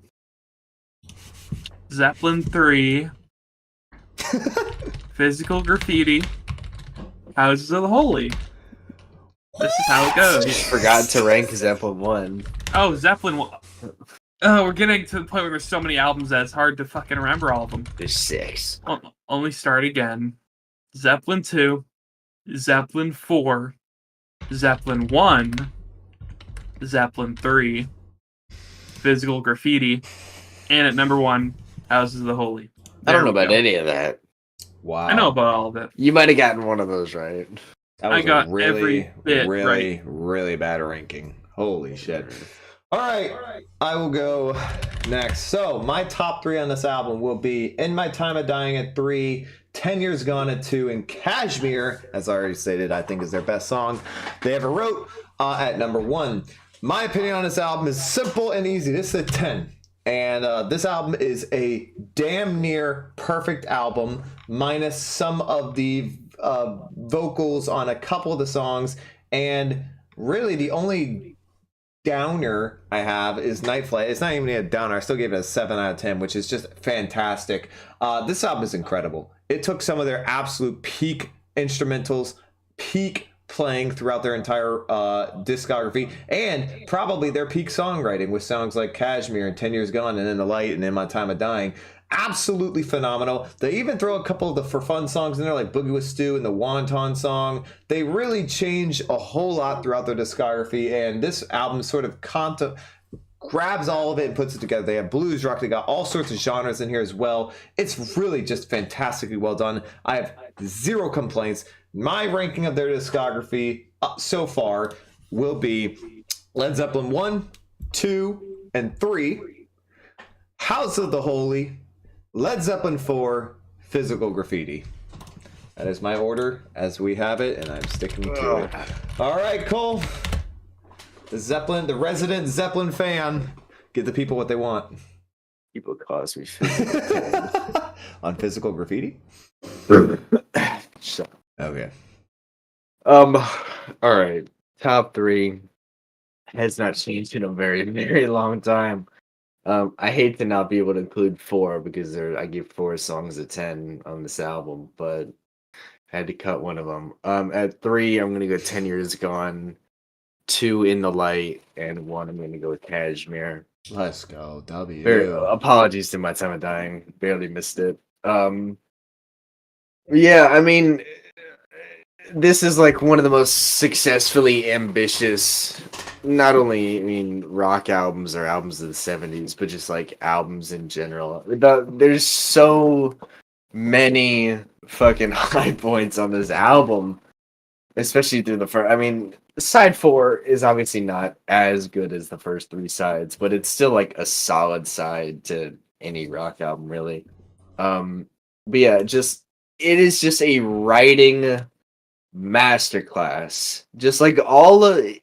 Zeppelin 3, Physical Graffiti, Houses of the Holy. This is how it goes. You forgot to rank Zeppelin 1. Oh, Zeppelin 1. Oh, we're getting to the point where there's so many albums that it's hard to fucking remember all of them. There's 6. Only start again. Zeppelin 2, Zeppelin 4, Zeppelin 1, Zeppelin 3, Physical Graffiti, and at number 1, Houses of the Holy. I don't know about any of that. Wow. I know about all of it. You might have gotten one of those right. That was I got a really, every bit really, right. really bad ranking. Holy shit. All right, I will go next. So my top 3 on this album will be In My Time of Dying at 3, 10 Years Gone at 2, and Kashmir, as I already stated, I think is their best song they ever wrote, at number 1. My opinion on this album is simple and easy. This is a 10. And this album is a damn near perfect album, minus some of the vocals on a couple of the songs. And really the only downer I have is Night Flight. It's not even a downer. I still gave it a 7 out of 10, which is just fantastic. This album is incredible. It took some of their absolute peak instrumentals, peak playing throughout their entire discography, and probably their peak songwriting with songs like Kashmir and 10 Years Gone and In the Light and In My Time of Dying. Absolutely phenomenal. They even throw a couple of the for fun songs in there, like Boogie with Stu and the Wanton song. They really change a whole lot throughout their discography, and this album sort of grabs all of it and puts it together. They have blues rock. They got all sorts of genres in here as well. It's really just fantastically well done. I have 0 complaints. My ranking of their discography so far will be Led Zeppelin 1, 2, and 3, House of the Holy, Led Zeppelin 4, Physical Graffiti. That is my order as we have it, and I'm sticking to it. All right, Cole. The resident Zeppelin fan. Give the people what they want. People cause me physical On Physical Graffiti? Shut up. Okay. All right. Top 3 has not changed in a very, very long time. I hate to not be able to include 4 because I give 4 songs a 10 on this album, but I had to cut one of them. At 3, I'm gonna go 10 Years Gone, 2 In the Light, and 1 I'm gonna go with Cashmere. Let's go. W. Apologies to My Time of Dying, barely missed it. Yeah, I mean, this is like one of the most successfully ambitious, not only, I mean, rock albums or albums of the 70s, but just like albums in general. There's so many fucking high points on this album, especially through the first. I mean, side 4 is obviously not as good as the first 3 sides, but it's still like a solid side to any rock album, really. But yeah, it is just a writing masterclass. Just like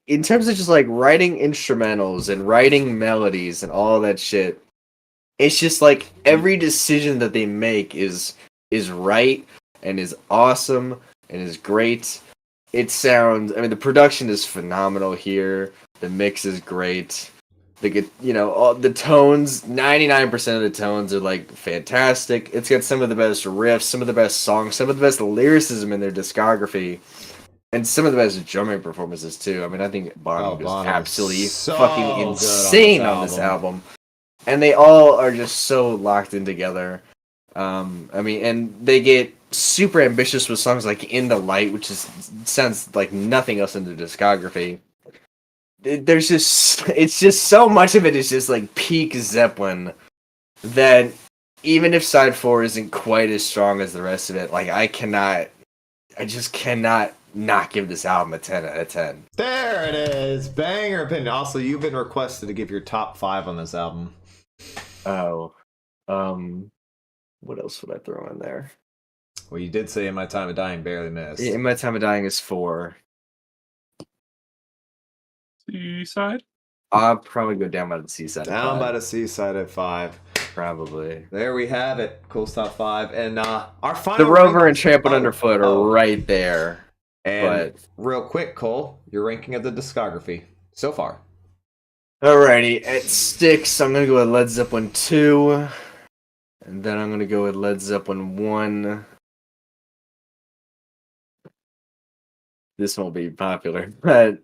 in terms of just like writing instrumentals and writing melodies and all that shit. It's just like every decision that they make is right and is awesome and is great. The production is phenomenal here. The mix is great. All the tones, 99% of the tones are like fantastic. It's got some of the best riffs, some of the best songs, some of the best lyricism in their discography, and some of the best drumming performances too. I mean, I think Bonham is absolutely fucking insane on this album. And they all are just so locked in together. And they get super ambitious with songs like In the Light, which sounds like nothing else in their discography. It's just so much of it is just like peak Zeppelin that even if side 4 isn't quite as strong as the rest of it, like I just cannot not give this album a 10 out of 10. There it is. Banger opinion. Also, you've been requested to give your top 5 on this album. Oh. What else would I throw in there? Well, you did say In My Time of Dying barely missed. In My Time of Dying is 4. Seaside? I'll probably go down by the Seaside. Down by the Seaside at 5. Probably. There we have it. Cool's top 5. And our final The Rover rank- and Trampled Underfoot are right there. And real quick, Cole, your ranking of the discography so far. Alrighty, at 6, I'm going to go with Led Zeppelin 2. And then I'm going to go with Led Zeppelin 1. This won't be popular, but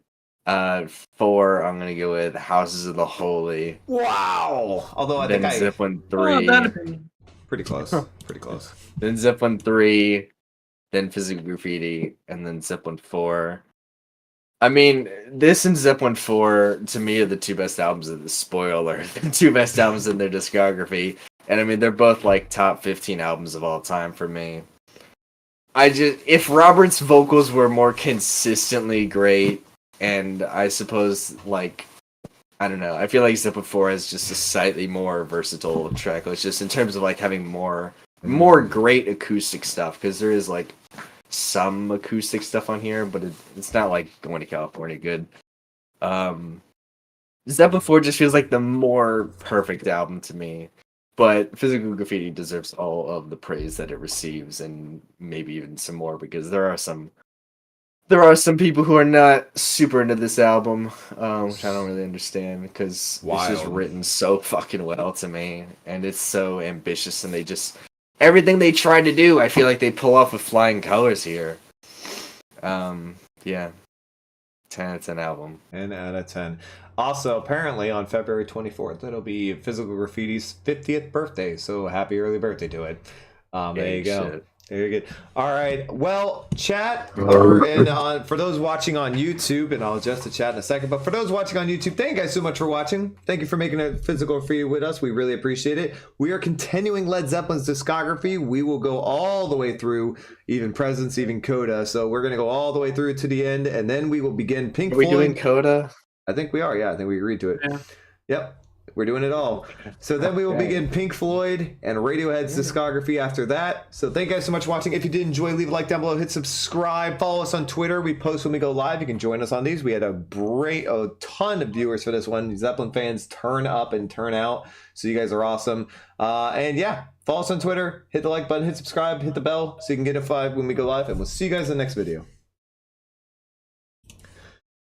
4, I'm going to go with Houses of the Holy. Wow! Although I then think Zeppelin 3. Oh, that opinion. Pretty close. Pretty close. Then Zeppelin 3. Then Physical Graffiti. And then Zeppelin 4. I mean, this and Zeppelin 4, to me, are the 2 best albums of the spoiler. The 2 best albums in their discography. And I mean, they're both like top 15 albums of all time for me. If Robert's vocals were more consistently great, and I suppose, like, I don't know, I feel like Zeppelin 4 has just a slightly more versatile track list, just in terms of like having more great acoustic stuff, because there is like some acoustic stuff on here, but it's not like Going to California good. Zeppelin 4 just feels like the more perfect album to me. But Physical Graffiti deserves all of the praise that it receives, and maybe even some more, because there are some people who are not super into this album, which I don't really understand, because it's just written so fucking well to me, and it's so ambitious, and everything they try to do, I feel like they pull off with flying colors here. Yeah. 10 out of 10 album. 10 out of 10. Also, apparently on February 24th, it'll be Physical Graffiti's 50th birthday. So happy early birthday to it. There you go. Shit. Very good. All right. Well, chat, and for those watching on YouTube, and I'll adjust the chat in a second, but for those watching on YouTube, thank you guys so much for watching. Thank you for making a Physical Graffiti with us. We really appreciate it. We are continuing Led Zeppelin's discography. We will go all the way through, even Presence, even Coda. So we're going to go all the way through to the end, and then we will begin Pink Floyd. Are we doing Coda? I think we are. Yeah, I think we agreed to it. Yeah. Yep. We're doing it all. So then we will Okay. begin Pink Floyd and Radiohead's discography after that. So thank you guys so much for watching. If you did enjoy, leave a like down below, hit subscribe, follow us on Twitter. We post when we go live. You can join us on these. We had a ton of viewers for this one. Zeppelin fans turn up and turn out. So you guys are awesome. And yeah, follow us on Twitter, hit the like button, hit subscribe, hit the bell so you can get notified when we go live. And we'll see you guys in the next video.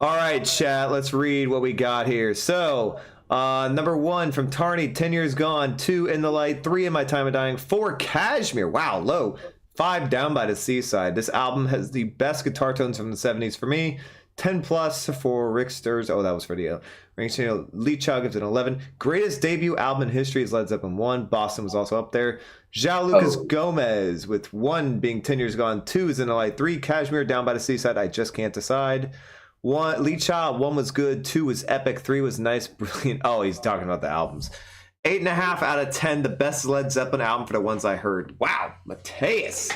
All right, chat, let's read what we got here. So, number 1 from Tarney, 10 Years Gone. 2, In the Light. 3, In My Time of Dying. 4, Kashmir. Wow, low. 5, Down by the Seaside. This album has the best guitar tones from the 70s for me. 10 plus for Rick Sturz. Oh, that was for the Lee Child gives it an 11. Greatest debut album in history is Led Zeppelin 1. Boston was also up there. João Lucas Gomez with 1 being 10 Years Gone. 2 is In the Light. 3, Kashmir. Down by the Seaside. I just can't decide. 1, Lee Child, 1 was good, 2 was epic, 3 was nice, brilliant. Oh, he's talking about the albums. 8.5 out of 10, the best Led Zeppelin album for the ones I heard. Wow, Mateus,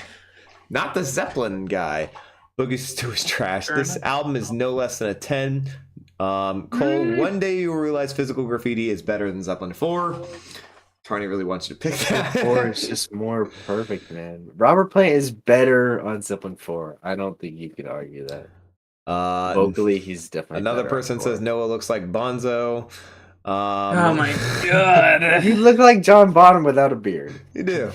not the Zeppelin guy. Boogie Stew is trash. This album is no less than a 10. Cole, one day you will realize Physical Graffiti is better than Zeppelin 4. Tarney really wants you to pick that. 4 is just more perfect, man. Robert Plant is better on Zeppelin 4. I don't think you could argue that. Vocally, he's definitely another better person on says 4. Noah looks like Bonzo. Oh my god. You look like John Bonham without a beard. You do.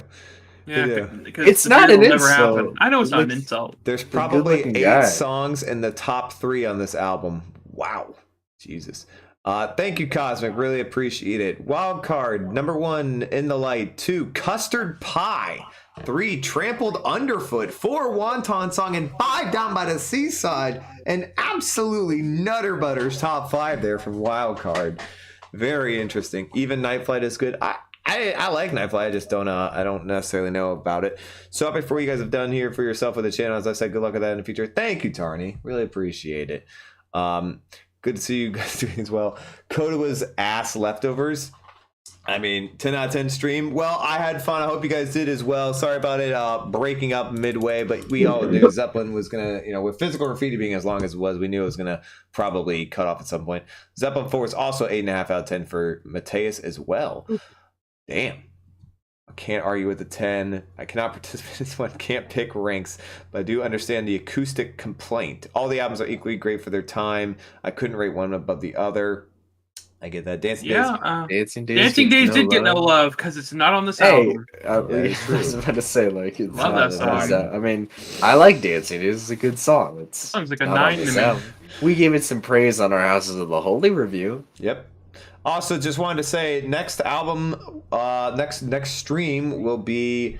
Yeah, Yeah. because It's the not beard an will never insult. happen. I know it's It not an looks- insult. There's probably good-looking 8 guy. songs in the top 3 on this album. Wow. Jesus. Thank you, Cosmic. Really appreciate it. Wild card, number 1, In the Light. 2, Custard Pie. 3, Trampled Underfoot. 4, Wanton Song. And 5, Down by the Seaside. And absolutely Nutter Butters top 5 there from Wild Card. Very interesting. Even Night Flight is good. I like Night Flight. I just don't I don't necessarily know about it. So before you guys have done here for yourself with the channel, as I said, good luck with that in the future. Thank you, Tarney. Really appreciate it. Good to see you guys doing as well. Coda was ass leftovers. I mean, 10 out of 10 stream. Well, I had fun. I hope you guys did as well. Sorry about it breaking up midway, but we all knew Zeppelin was going to, with Physical Graffiti being as long as it was, we knew it was going to probably cut off at some point. Zeppelin 4 is also 8.5 out of 10 for Mateus as well. Damn. I can't argue with the 10. I cannot participate in this one. Can't pick ranks, but I do understand the acoustic complaint. All the albums are equally great for their time. I couldn't rate one above the other. I get that. Dancing Days. Dancing Days. Dancing gets Days no did get no love. love because it's not on this Hey, album. I was about to say, like, it's Love not that on this song. I mean, I like Dancing Days. It's a good song. It's Song's like a not on 9 this to me. album. We gave it some praise on our Houses of the Holy review. Yep. Also, just wanted to say, next album, next stream will be,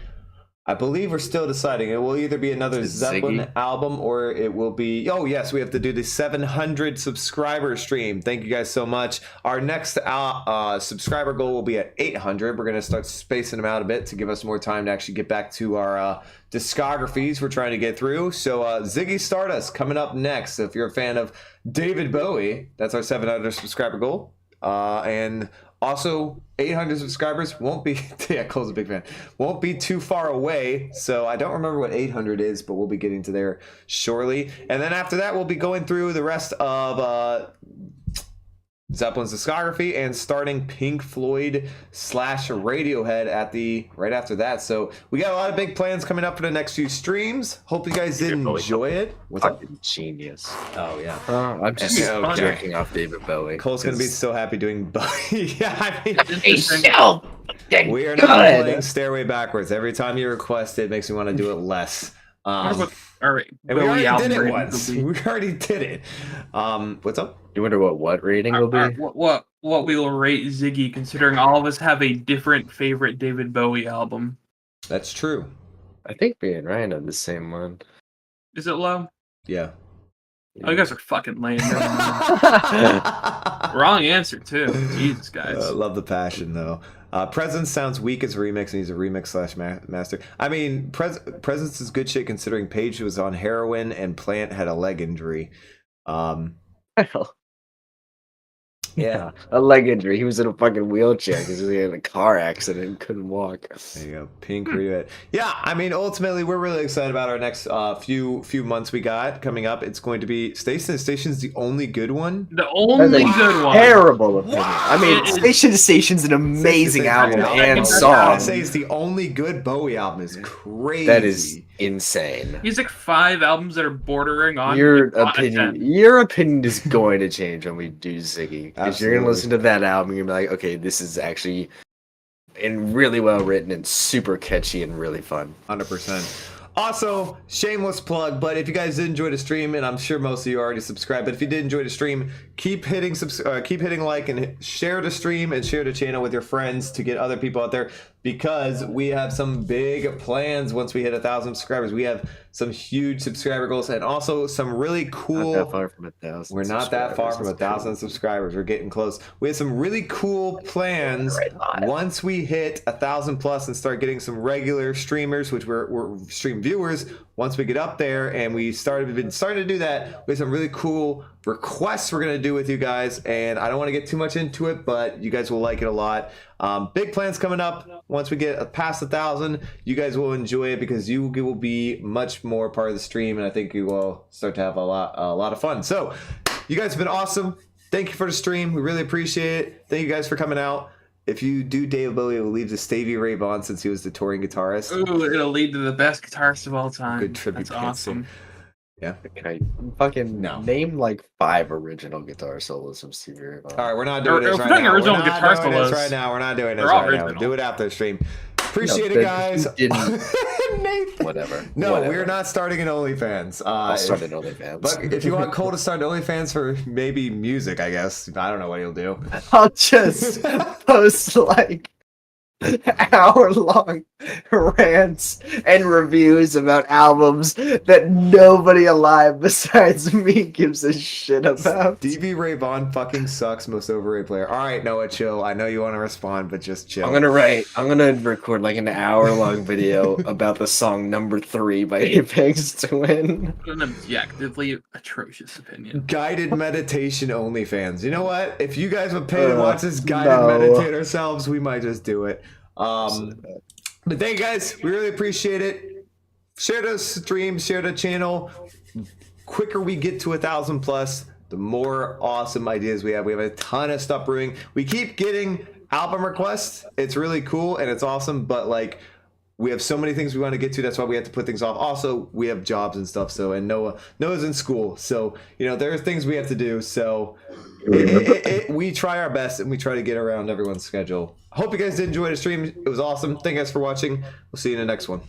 I believe we're still deciding. It will either be another Is it Zeppelin Ziggy? album or it will be, oh yes, we have to do the 700 subscriber stream. Thank you guys so much. Our next subscriber goal will be at 800. We're going to start spacing them out a bit to give us more time to actually get back to our discographies we're trying to get through. So Ziggy Stardust coming up next. So if you're a fan of David Bowie, that's our 700 subscriber goal. And also 800 subscribers won't be, yeah, Cole's a big fan, won't be too far away. So I don't remember what 800 is, but we'll be getting to there shortly. And then after that, we'll be going through the rest of Zeppelin's discography and starting Pink Floyd / Radiohead at right after that. So we got a lot of big plans coming up for the next few streams. Hope you guys did enjoy it. What's up? Fucking genius. Oh yeah. I'm just Yeah, jerking off David Bowie. Cole's gonna be so happy doing Bowie. Yeah, I mean, we are not playing Stairway Backwards. Every time you request it, makes me want to do it less. All right. And we Bowie already did album it rating once. will be- We already did it. What's up? You wonder what rating will be? What we will rate Ziggy, considering all of us have a different favorite David Bowie album. That's true. I think me and Ryan have the same one. Is it low? Yeah. Oh, you guys are fucking lame. Wrong answer too. Jesus, guys. Love the passion though. Presence sounds weak as a remix, and he's a remix / master. I mean, Presence is good shit considering Page was on heroin and Plant had a leg injury. Yeah. A leg injury. He was in a fucking wheelchair because he had a car accident and couldn't walk. There you go, Pink Reddit. Yeah, I mean, ultimately, we're really excited about our next few months we got coming up. It's going to be Station. Station's the only good one. The only good one. Terrible opinion. I mean, It is- Station to Station's an amazing album Yeah. and I I song. say it's the only good Bowie album. Is crazy. That is insane. He's like 5 albums that are bordering on Your like, top opinion, 10. your opinion is going to change when we do Ziggy, because you're gonna Absolutely. listen to that album. You're gonna be like, okay, this is actually and really well written and super catchy and really fun. 100%. Also, shameless plug, but if you guys did enjoy the stream, and I'm sure most of you already subscribed, but if you did enjoy the stream, keep hitting like and share the stream and share the channel with your friends to get other people out there, because we have some big plans once we hit 1,000 subscribers. We have some huge subscriber goals and also some really cool. Not that far from 1,000. We're not that far from 1,000 subscribers. We're getting close. We have some really cool plans once we hit 1,000 plus and start getting some regular streamers, which we're stream viewers. Once we get up there and we've been starting to do that, we have some really cool requests we're gonna do with you guys, and I don't want to get too much into it, but you guys will like it a lot. Big plans coming up. Once we get past 1,000, you guys will enjoy it because you will be much more part of the stream, and I think you will start to have a lot of fun. So, you guys have been awesome. Thank you for the stream. We really appreciate it. Thank you guys for coming out. If you do David Bowie, it will leave to Stevie Ray Vaughan since he was the touring guitarist. Ooh, it'll lead to the best guitarist of all time. Good tribute. That's awesome. Yeah. Okay, fucking No. name like 5 original guitar solos from Stevie Ray Vaughan. All right, we're not doing this If right we're doing now. original We're not guitar doing this solos, right now. We're not doing this they're all right now. original. Do it after the stream. Appreciate No, it, guys. you didn't- Nathan. Whatever. No, Whatever. we're not starting an OnlyFans. I'll start an OnlyFans. But if you want Cole to start an OnlyFans for maybe music, I guess. I don't know what he'll do. I'll just post like hour-long rants and reviews about albums that nobody alive besides me gives a shit about. Stevie Ray Vaughan fucking sucks, most overrated player. All right, Noah, chill. I know you want to respond, but just chill. I'm gonna record like an hour-long video about the song Number 3 by Apex Twin. An objectively atrocious opinion. Guided meditation OnlyFans. You know what? If you guys would pay to watch this guided no. meditate ourselves, we might just do it. But thank you guys. We really appreciate it. Share the stream, share the channel. Quicker we get to 1,000 plus, the more awesome ideas we have. We have a ton of stuff brewing. We keep getting album requests. It's really cool and it's awesome, but like we have so many things we want to get to. That's why we have to put things off. Also, we have jobs and stuff. So, and Noah's in school. So, you know, there are things we have to do. So we try our best and we try to get around everyone's schedule. Hope you guys did enjoy the stream. It was awesome. Thank you guys for watching. We'll see you in the next one.